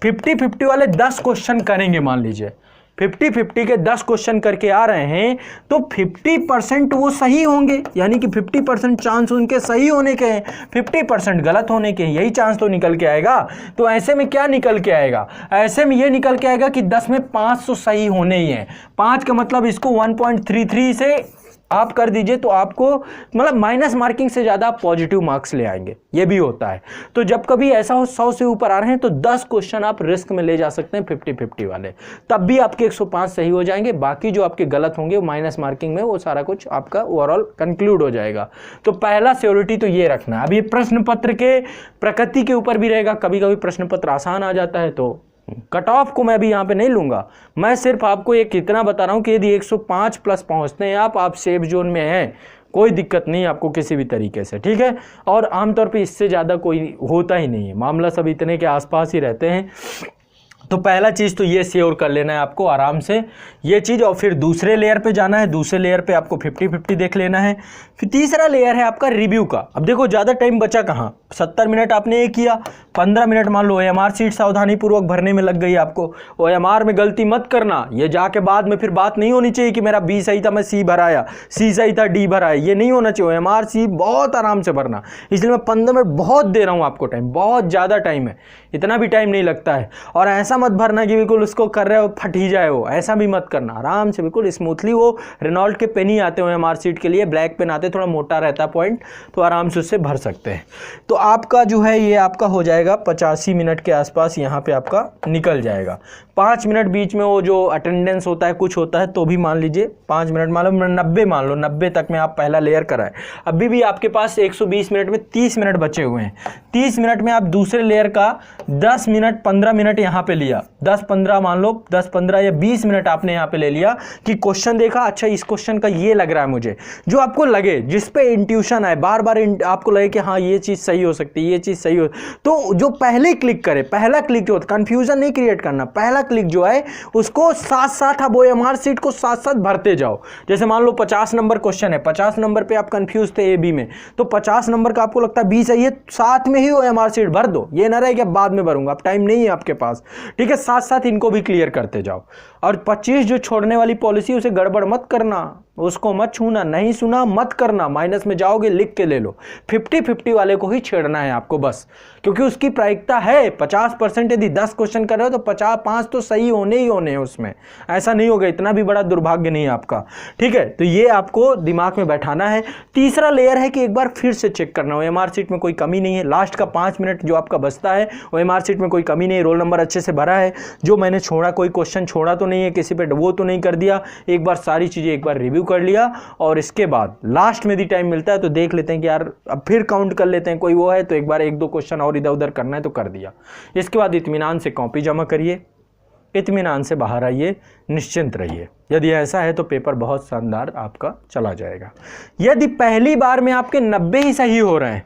50-50 वाले 10 क्वेश्चन करेंगे, मान लीजिए 50-50 के 10 क्वेश्चन करके आ रहे हैं, तो 50% वो सही होंगे, यानी कि 50% चांस उनके सही होने के हैं, 50% गलत होने के हैं, यही चांस तो निकल के आएगा। तो ऐसे में क्या निकल के आएगा, ऐसे में ये निकल के आएगा कि 10 में 5 तो सही होने ही हैं। 5 का मतलब इसको 1.33 से आप कर दीजिए, तो आपको मतलब माइनस मार्किंग से ज़्यादा आप पॉजिटिव मार्क्स ले आएंगे, ये भी होता है। तो जब कभी ऐसा हो 100 से ऊपर आ रहे हैं तो 10 क्वेश्चन आप रिस्क में ले जा सकते हैं 50-50 वाले, तब भी आपके 105 सही हो जाएंगे। बाकी जो आपके गलत होंगे वो माइनस मार्किंग में, वो सारा कुछ आपका ओवरऑल कंक्लूड हो जाएगा। तो पहला श्योरिटी तो ये रखना है। अब ये प्रश्न पत्र के प्रकृति के ऊपर भी रहेगा, कभी कभी प्रश्न पत्र आसान आ जाता है, तो कट ऑफ को मैं भी यहाँ पे नहीं लूंगा, मैं सिर्फ आपको एक इतना बता रहा हूँ कि यदि 105 प्लस पहुँचते हैं आप सेफ जोन में हैं, कोई दिक्कत नहीं आपको किसी भी तरीके से, ठीक है। और आमतौर पे इससे ज़्यादा कोई होता ही नहीं है, मामला सब इतने के आसपास ही रहते हैं। तो पहला चीज़ तो ये श्योर कर लेना है आपको आराम से ये चीज़, और फिर दूसरे लेयर पे जाना है, दूसरे लेयर पे आपको 50-50 देख लेना है। फिर तीसरा लेयर है आपका रिव्यू का। अब देखो ज़्यादा टाइम बचा कहाँ, 70 मिनट आपने ये किया, 15 मिनट मान लो OMR सीट सावधानीपूर्वक भरने में लग गई आपको। OMR में गलती मत करना, ये जाके बाद में फिर बात नहीं होनी चाहिए कि मेरा B सही था मैं C भराया, C सही था D भराया, ये नहीं होना चाहिए। OMR C बहुत आराम से भरना, इसलिए मैं 15 मिनट बहुत दे रहा हूँ आपको टाइम, बहुत ज़्यादा टाइम है, इतना भी टाइम नहीं लगता है। और ऐसा मत भरना कि बिल्कुल उसको कर रहे हो फट ही जाए, वो ऐसा भी मत करना, आराम से बिल्कुल स्मूथली। वो रेनॉल्ट के पेन ही आते हैं OMR सीट के लिए, ब्लैक पेन आते, थोड़ा मोटा रहता है पॉइंट, तो आराम से उससे भर सकते हैं। तो आपका जो है ये आपका हो जाएगा 85 मिनट के आसपास, यहाँ पे आपका निकल जाएगा। 5 मिनट बीच में वो जो अटेंडेंस होता है कुछ होता है, तो भी मान लीजिए 5 मिनट मान लो, 90 मान लो, 90 तक में आप पहला लेयर कराएं। अभी भी आपके पास 120 मिनट में 30 मिनट बचे हुए हैं। 30 मिनट में आप दूसरे लेयर का 10 मिनट 15 मिनट यहाँ पे लिया, 10-15 मान लो, 10-15 या 20 मिनट आपने यहाँ पे ले लिया कि क्वेश्चन देखा, अच्छा इस क्वेश्चन का ये लग रहा है मुझे, जो आपको लगे, जिस पे इंट्यूशन आए, बार बार आपको लगे कि हाँ ये चीज़ सही हो सकती है, ये चीज़ सही हो, तो जो पहले क्लिक करे, पहला क्लिक जो कंफ्यूजन नहीं क्रिएट करना, पहला क्लिक जो है उसको साथ साथ आप OMR सीट को साथ साथ भरते जाओ। जैसे मान लो 50 नंबर क्वेश्चन है, 50 नंबर पे आप कंफ्यूज थे AB में, तो 50 नंबर का आपको लगता है B सही है, साथ में ही OMR सीट भर दो, ये ना रहे कि बाद में भरूंगा, अब टाइम नहीं है आपके पास, ठीक है। साथ साथ इनको भी क्लियर करते जाओ। और 25 जो छोड़ने वाली पॉलिसी, उसे गड़बड़ मत करना, उसको मत छूना, नहीं सुना मत करना, माइनस में जाओगे लिख के ले लो। 50-50 वाले को ही छेड़ना है आपको बस, क्योंकि उसकी प्रायिकता है 50%। यदि 10 क्वेश्चन कर रहे हो तो 5 तो सही होने ही होने हैं उसमें, ऐसा नहीं होगा, इतना भी बड़ा दुर्भाग्य नहीं है आपका, ठीक है। तो ये आपको दिमाग में बैठाना है। तीसरा लेयर है कि एक बार फिर से चेक करना, OMR सीट में कोई कमी नहीं है, लास्ट का 5 मिनट जो आपका बचता है OMR सीट में कोई कमी नहीं है, रोल नंबर अच्छे से भरा है, जो मैंने छोड़ा कोई क्वेश्चन छोड़ा तो नहीं है, किसी पे वो तो नहीं कर दिया, एक बार सारी चीज़ें एक बार रिव्यू कर लिया। और इसके बाद लास्ट में भी टाइम मिलता है तो देख लेते हैं कि यार अब फिर काउंट कर लेते हैं, कोई वो है तो एक बार 1-2 क्वेश्चन और इधर उधर करना है तो कर दिया। इसके बाद इत्मीनान से कॉपी जमा करिए, इत्मीनान से बाहर आइए, निश्चिंत रहिए। यदि ऐसा है तो पेपर बहुत शानदार आपका चला जाएगा। यदि पहली बार में आपके 90 ही सही हो रहे हैं,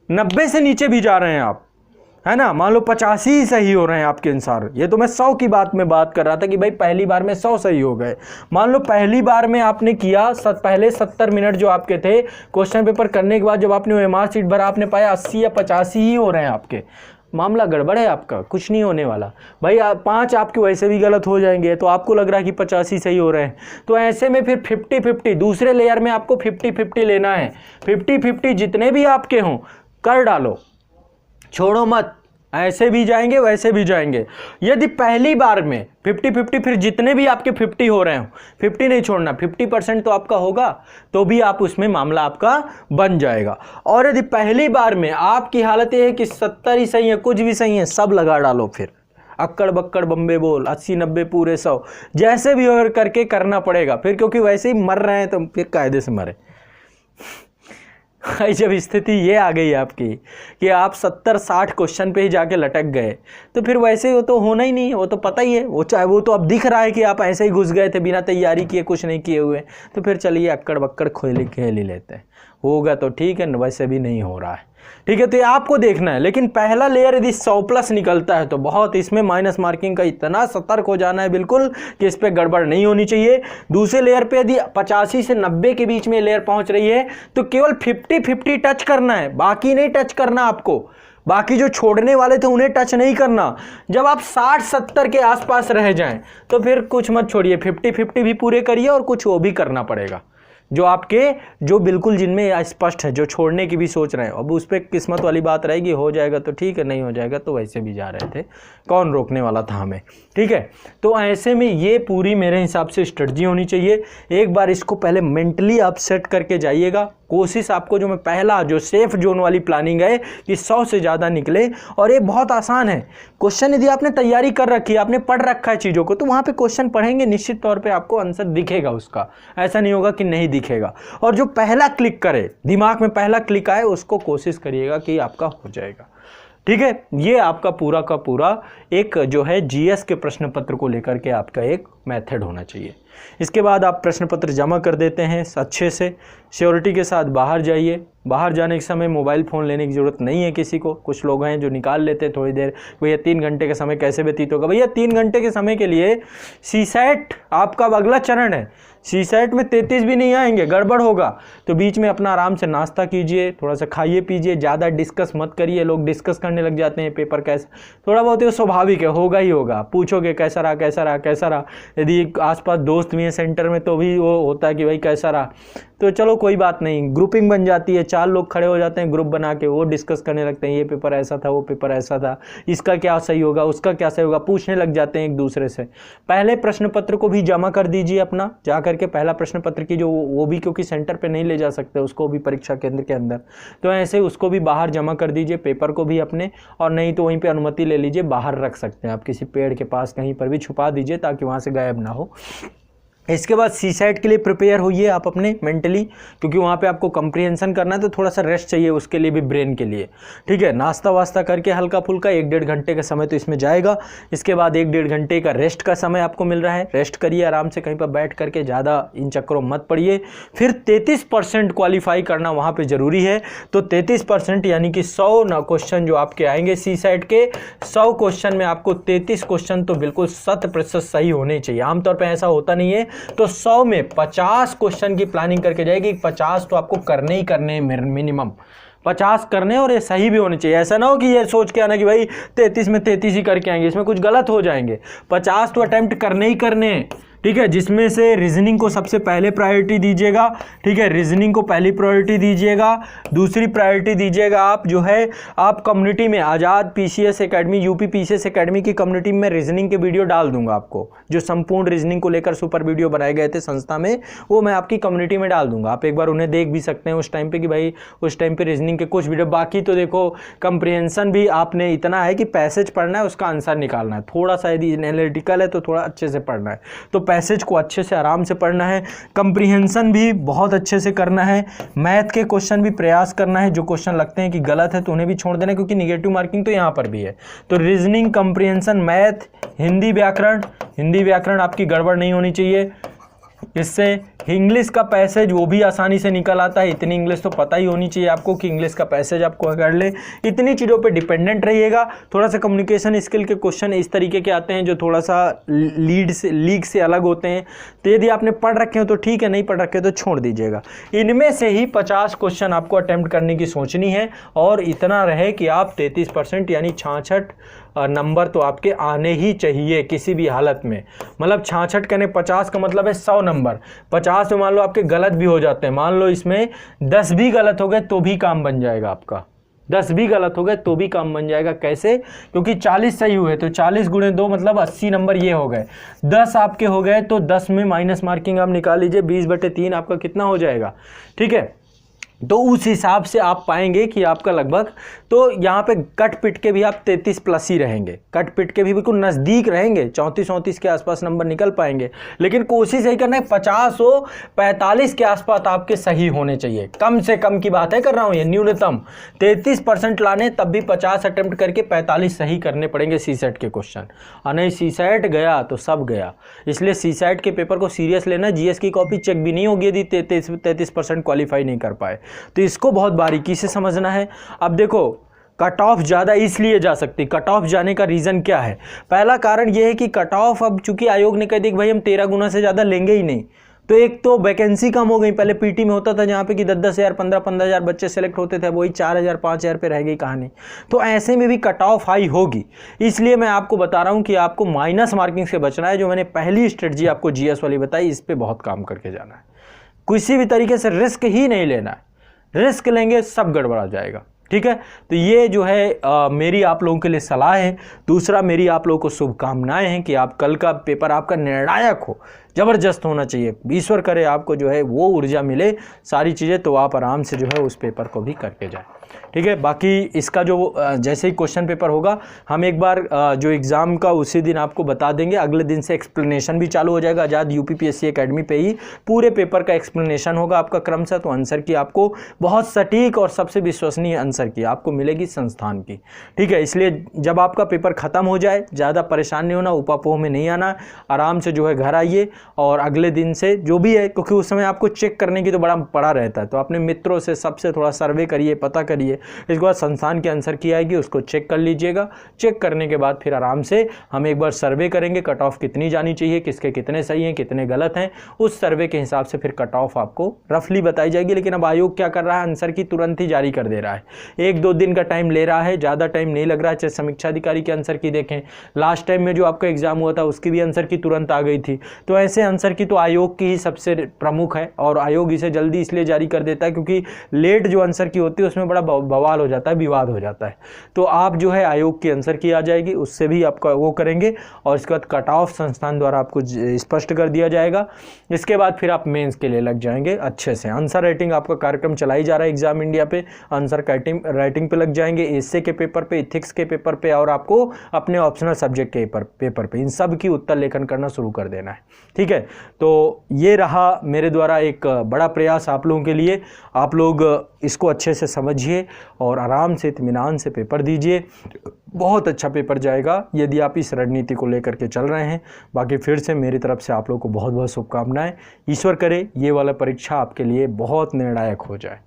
90 से नीचे भी जा रहे हैं आप, है ना, मान लो 85 ही सही हो रहे हैं आपके अनुसार, ये तो मैं 100 की बात में बात कर रहा था कि भाई पहली बार में 100 सही हो गए। मान लो पहली बार में आपने किया, पहले 70 मिनट जो आपके थे क्वेश्चन पेपर करने के बाद जब आपने OMR सीट भरा, आपने पाया 80 या 85 ही हो रहे हैं आपके, मामला गड़बड़ है आपका, कुछ नहीं होने वाला भाई। 5 आपके वैसे भी गलत हो जाएंगे, तो आपको लग रहा है कि 85 सही हो रहे हैं, तो ऐसे में फिर 50-50 दूसरे लेयर में आपको 50-50 लेना है। 50-50 जितने भी आपके हों कर डालो, छोड़ो मत, ऐसे भी जाएंगे वैसे भी जाएंगे। यदि पहली बार में 50-50 फिर जितने भी आपके 50 हो रहे हो, 50 नहीं छोड़ना, 50% तो आपका होगा, तो भी आप उसमें मामला आपका बन जाएगा। और यदि पहली बार में आपकी हालत ये है कि 70 ही सही है, कुछ भी सही है, सब लगा डालो, फिर अक्कड़ बक्कड़ बम्बे बोल, 80-90 पूरे 100 जैसे भी और करके करना पड़ेगा फिर, क्योंकि वैसे ही मर रहे हैं तो फिर कायदे से मरे। जब स्थिति ये आ गई आपकी कि आप 70-60 क्वेश्चन पे ही जाके लटक गए, तो फिर वैसे वो तो होना ही नहीं, वो तो पता ही है, वो चाहे वो तो अब दिख रहा है कि आप ऐसे ही घुस गए थे बिना तैयारी किए, कुछ नहीं किए हुए, तो फिर चलिए अक्कड़ बक्कड़ खेल ही लेते हैं, होगा तो ठीक है, वैसे भी नहीं हो रहा है। ठीक है। तो ये आपको देखना है, लेकिन पहला लेयर यदि 100+ निकलता है तो बहुत इसमें माइनस मार्किंग का इतना सतर्क हो जाना है बिल्कुल कि इस पे गड़बड़ नहीं होनी चाहिए। दूसरे लेयर पे यदि 85 से 90 के बीच में लेयर पहुंच रही है तो केवल 50-50 टच करना है, बाकी नहीं टच करना आपको, बाकी जो छोड़ने वाले थे उन्हें टच नहीं करना। जब आप 60-70 के आसपास रह जाएं तो फिर कुछ मत छोड़िए, 50-50 भी पूरे करिए और कुछ वो भी करना पड़ेगा जो आपके, जो बिल्कुल जिनमें स्पष्ट है, जो छोड़ने की भी सोच रहे हैं। अब उस पर किस्मत वाली बात रहेगी, हो जाएगा तो ठीक है, नहीं हो जाएगा तो वैसे भी जा रहे थे, कौन रोकने वाला था हमें। ठीक है, तो ऐसे में ये पूरी मेरे हिसाब से स्ट्रेटजी होनी चाहिए। एक बार इसको पहले मेंटली आप सेट करके जाइएगा। कोशिश आपको जो मैं पहला जो सेफ जोन वाली प्लानिंग है कि 100 से ज़्यादा निकले, और ये बहुत आसान है। क्वेश्चन यदि आपने तैयारी कर रखी है, आपने पढ़ रखा है चीज़ों को, तो वहाँ पे क्वेश्चन पढ़ेंगे निश्चित तौर पे आपको आंसर दिखेगा उसका, ऐसा नहीं होगा कि नहीं दिखेगा। और जो पहला क्लिक करे, दिमाग में पहला क्लिक आए, उसको कोशिश करिएगा कि आपका हो जाएगा। ठीक है, ये आपका पूरा का पूरा एक जो है जीएस के प्रश्न पत्र को लेकर के आपका एक मेथड होना चाहिए। इसके बाद आप प्रश्न पत्र जमा कर देते हैं अच्छे से, श्योरिटी के साथ बाहर जाइए। बाहर जाने के समय मोबाइल फ़ोन लेने की ज़रूरत नहीं है किसी को। कुछ लोग हैं जो निकाल लेते हैं थोड़ी देर, भैया 3 घंटे का समय कैसे व्यतीत होगा। भैया 3 घंटे के समय के लिए सीसैट आपका अगला चरण है। सीसैट में 33 भी नहीं आएंगे, गड़बड़ होगा। तो बीच में अपना आराम से नाश्ता कीजिए, थोड़ा सा खाइए पीजिए, ज़्यादा डिस्कस मत करिए। लोग डिस्कस करने लग जाते हैं पेपर कैसा, थोड़ा बहुत ये स्वाभाविक है, होगा ही होगा। पूछोगे कैसा रहा कैसा रहा कैसा रहा, यदि आसपास दोस्त भी हैं सेंटर में तो भी वो होता है कि भाई कैसा रहा, तो चलो कोई बात नहीं, ग्रुपिंग बन जाती है, 4 लोग खड़े हो जाते हैं ग्रुप बना के, वो डिस्कस करने लगते हैं, ये पेपर ऐसा था, वो पेपर ऐसा था, इसका क्या सही होगा, उसका क्या सही होगा, पूछने लग जाते हैं एक दूसरे से। पहले प्रश्न पत्र को भी जमा कर दीजिए अपना, जा करके पहला प्रश्न पत्र की जो वो भी, क्योंकि सेंटर पे नहीं ले जा सकते उसको भी परीक्षा केंद्र के अंदर, तो ऐसे उसको भी बाहर जमा कर दीजिए, पेपर को भी अपने, और नहीं तो वहीं पर अनुमति ले लीजिए, बाहर रख सकते हैं आप, किसी पेड़ के पास कहीं पर भी छुपा दीजिए ताकि वहाँ से गायब ना हो। इसके बाद सीसैट के लिए प्रिपेयर होइए आप अपने मेंटली, क्योंकि वहाँ पे आपको कंप्रीहेंशन करना है, तो थोड़ा सा रेस्ट चाहिए उसके लिए भी, ब्रेन के लिए। ठीक है, नाश्ता वास्ता करके हल्का फुल्का 1-1.5 घंटे का समय तो इसमें जाएगा। इसके बाद 1-1.5 घंटे का रेस्ट का समय आपको मिल रहा है, रेस्ट करिए आराम से कहीं पर बैठ करके, ज़्यादा इन चक्करों मत पड़िए। फिर 33% क्वालिफाई करना वहाँ पर ज़रूरी है। तो 33% यानी कि 100 क्वेश्चन जो आपके आएंगे सीसैट के, 100 क्वेश्चन में आपको 33 क्वेश्चन तो बिल्कुल 100% सही होने चाहिए। आमतौर पर ऐसा होता नहीं है, तो 100 में 50 क्वेश्चन की प्लानिंग करके जाएगी। 50 तो आपको करने ही करने हैं, मिनिमम 50 करने, और ये सही भी होने चाहिए। ऐसा ना हो कि ये सोच के आना कि भाई 33 में 33 ही करके आएंगे, इसमें कुछ गलत हो जाएंगे। 50 तो अटेम्प्ट करने ही करने हैं। ठीक है, जिसमें से रीजनिंग को सबसे पहले प्रायोरिटी दीजिएगा। ठीक है, रीजनिंग को पहली प्रायोरिटी दीजिएगा। दूसरी प्रायोरिटी दीजिएगा आप जो है, आप कम्युनिटी में Azad PCS academy, UP PCS academy की कम्युनिटी में रीजनिंग के वीडियो डाल दूंगा आपको, जो संपूर्ण रीजनिंग को लेकर सुपर वीडियो बनाए गए थे संस्था में, वो मैं आपकी कम्युनिटी में डाल दूंगा। आप एक बार उन्हें देख भी सकते हैं उस टाइम पे कि भाई उस टाइम पे रीजनिंग के कुछ वीडियो। बाकी तो देखो कंप्रीहेंशन भी आपने इतना है कि पैसेज पढ़ना है, उसका आंसर निकालना है। थोड़ा सा यदि एनालिटिकल है तो थोड़ा अच्छे से पढ़ना है, तो पैसेज को अच्छे से आराम से पढ़ना है। कंप्रीहेंशन भी बहुत अच्छे से करना है। मैथ के क्वेश्चन भी प्रयास करना है, जो क्वेश्चन लगते हैं कि गलत है तो उन्हें भी छोड़ देना है, क्योंकि निगेटिव मार्किंग तो यहाँ पर भी है। तो रीजनिंग, कंप्रीहेंशन, मैथ, हिंदी व्याकरण आपकी गड़बड़ नहीं होनी चाहिए। इससे इंग्लिश का पैसेज वो भी आसानी से निकल आता है। इतनी इंग्लिश तो पता ही होनी चाहिए आपको कि इंग्लिश का पैसेज आपको कर ले। इतनी चीज़ों पे डिपेंडेंट रहिएगा। थोड़ा सा कम्युनिकेशन स्किल के क्वेश्चन इस तरीके के आते हैं जो थोड़ा सा लीग से अलग होते हैं, तो यदि आपने पढ़ रखे हो तो ठीक है, नहीं पढ़ रखे हो तो छोड़ दीजिएगा। इनमें से ही 50 क्वेश्चन आपको अटेम्प्ट करने की सोचनी है, और इतना रहे कि आप 33% यानी 66 नंबर तो आपके आने ही चाहिए किसी भी हालत में। मतलब 66 कहने 50 का मतलब है 100 नंबर। 50 में मान लो आपके गलत भी हो जाते हैं, मान लो इसमें 10 भी गलत हो गए तो भी काम बन जाएगा आपका। 10 भी गलत हो गए तो भी काम बन जाएगा। कैसे? क्योंकि 40 सही हुए तो 40 × 2 मतलब 80 नंबर ये हो गए। 10 आपके हो गए तो 10 में माइनस मार्किंग आप निकाल लीजिए, 20/3 आपका कितना हो जाएगा। ठीक है, तो उस हिसाब से आप पाएंगे कि आपका लगभग, तो यहाँ पे कट पिट के भी आप 33+ ही रहेंगे, कट पिट के भी बिल्कुल नज़दीक रहेंगे, 34-34 के आसपास नंबर निकल पाएंगे। लेकिन कोशिश यही करना है 50 हो, 45 के आसपास आपके सही होने चाहिए। कम से कम की बात है कर रहा हूँ, ये न्यूनतम 33% लाने, तब भी 50 अटेम्प्ट करके 45 सही करने पड़ेंगे सीसैट के क्वेश्चन। और नहीं सीसैट गया तो सब गया। इसलिए सीसैट के पेपर को सीरियस लेना। जीएस की कॉपी चेक भी नहीं होगी यदि 33% क्वालिफाई नहीं कर पाए। तो इसको बहुत बारीकी से समझना है। अब देखो, कट ऑफ ज़्यादा इसलिए जा सकती, कट ऑफ जाने का रीज़न क्या है? पहला कारण यह है कि कट ऑफ, अब चूंकि आयोग ने कह दिया कि भाई हम 13 गुना से ज़्यादा लेंगे ही नहीं, तो एक तो वैकेंसी कम हो गई। पहले पीटी में होता था जहाँ पे कि 10-10 हज़ार 15-15 हज़ार बच्चे सेलेक्ट होते थे, वही 4,000 5,000 पे रह गई कहानी। तो ऐसे में भी कट ऑफ हाई होगी, इसलिए मैं आपको बता रहा हूँ कि आपको माइनस मार्किंग से बचना है। जो मैंने पहली स्ट्रेटजी आपको जीएस वाली बताई, इस पर बहुत काम करके जाना है। किसी भी तरीके से रिस्क ही नहीं लेना है, रिस्क लेंगे सब गड़बड़ा जाएगा, ठीक है। तो ये जो है मेरी आप लोगों के लिए सलाह है। दूसरा, मेरी आप लोगों को शुभकामनाएं हैं कि आप कल का पेपर आपका निर्णायक हो, ज़बरदस्त होना चाहिए। ईश्वर करे आपको जो है वो ऊर्जा मिले, सारी चीज़ें, तो आप आराम से जो है उस पेपर को भी करके जाएं, ठीक है। बाकी इसका जो जैसे ही क्वेश्चन पेपर होगा, हम एक बार जो एग्ज़ाम का उसी दिन आपको बता देंगे। अगले दिन से एक्सप्लेनेशन भी चालू हो जाएगा। आज़ाद यूपीपीएससी एकेडमी पे ही पूरे पेपर का एक्सप्लेनेशन होगा आपका क्रमशः। तो आंसर की आपको बहुत सटीक और सबसे विश्वसनीय आंसर की आपको मिलेगी संस्थान की, ठीक है। इसलिए जब आपका पेपर ख़त्म हो जाए, ज़्यादा परेशान नहीं होना, उपापोह में नहीं आना, आराम से जो है घर आइए और अगले दिन से जो भी है, क्योंकि उस समय आपको चेक करने की तो बड़ा पड़ा रहता है, तो अपने मित्रों से सबसे थोड़ा सर्वे करिए, पता करिए। इसके बाद संस्थान के आंसर की आएगी, उसको चेक कर लीजिएगा। चेक करने के बाद फिर आराम से हम एक बार सर्वे करेंगे, कट ऑफ कितनी जानी चाहिए, किसके कितने सही हैं, कितने गलत हैं, उस सर्वे के हिसाब से फिर कट ऑफ आपको रफली बताई जाएगी। लेकिन अब आयोग क्या कर रहा है, आंसर की तुरंत ही जारी कर दे रहा है। 1-2 दिन का टाइम ले रहा है, ज़्यादा टाइम नहीं लग रहा है। चाहे समीक्षा अधिकारी के आंसर की देखें, लास्ट टाइम में जो आपका एग्जाम हुआ था उसकी भी आंसर की तुरंत आ गई थी। तो ऐसे आंसर की तो आयोग की ही सबसे प्रमुख है, और आयोग इसे जल्दी इसलिए जारी कर देता है क्योंकि लेट जो आंसर की होती है उसमें बड़ा बवाल हो जाता है, विवाद हो जाता है। तो आप जो है आयोग की आंसर की आ जाएगी, उससे भी आपका वो करेंगे, और इसके बाद कट ऑफ संस्थान द्वारा आपको स्पष्ट कर दिया जाएगा। इसके बाद फिर आप मेंस के लिए लग जाएंगे अच्छे से। आंसर राइटिंग आपका कार्यक्रम चलाई जा रहा है एग्जाम इंडिया पे, आंसर राइटिंग पे लग जाएंगे, एस्से के पेपर पे, इथिक्स के पेपर पे, और आपको अपने ऑप्शनल सब्जेक्ट के पेपर पे, इन सब की उत्तर लेखन करना शुरू कर देना है, ठीक है। तो ये रहा मेरे द्वारा एक बड़ा प्रयास आप लोगों के लिए। आप लोग इसको अच्छे से समझिए और आराम से इत्मीनान से पेपर दीजिए। बहुत अच्छा पेपर जाएगा यदि आप इस रणनीति को लेकर के चल रहे हैं। बाकी फिर से मेरी तरफ से आप लोगों को बहुत बहुत शुभकामनाएं। ईश्वर करे ये वाला परीक्षा आपके लिए बहुत निर्णायक हो जाए,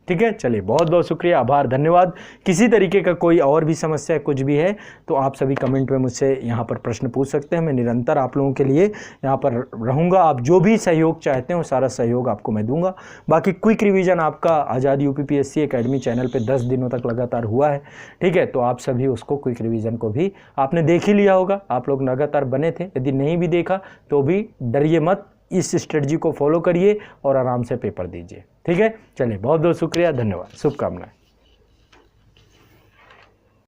ठीक है। चलिए, बहुत बहुत शुक्रिया, आभार, धन्यवाद। किसी तरीके का कोई और भी समस्या कुछ भी है तो आप सभी कमेंट में मुझसे यहाँ पर प्रश्न पूछ सकते हैं। मैं निरंतर आप लोगों के लिए यहाँ पर रहूँगा। आप जो भी सहयोग चाहते हैं वो सारा सहयोग आपको मैं दूंगा। बाकी क्विक रिवीजन आपका आज़ाद यूपीपीएससी एकेडमी चैनल पे 10 दिनों तक लगातार हुआ है, ठीक है। तो आप सभी उसको क्विक रिवीजन को भी आपने देख ही लिया होगा। आप लोग लगातार बने थे, यदि नहीं भी देखा तो भी डरिए मत, इस स्ट्रेटजी को फॉलो करिए और आराम से पेपर दीजिए, ठीक है। चलिए, बहुत बहुत शुक्रिया, धन्यवाद, शुभकामनाएं।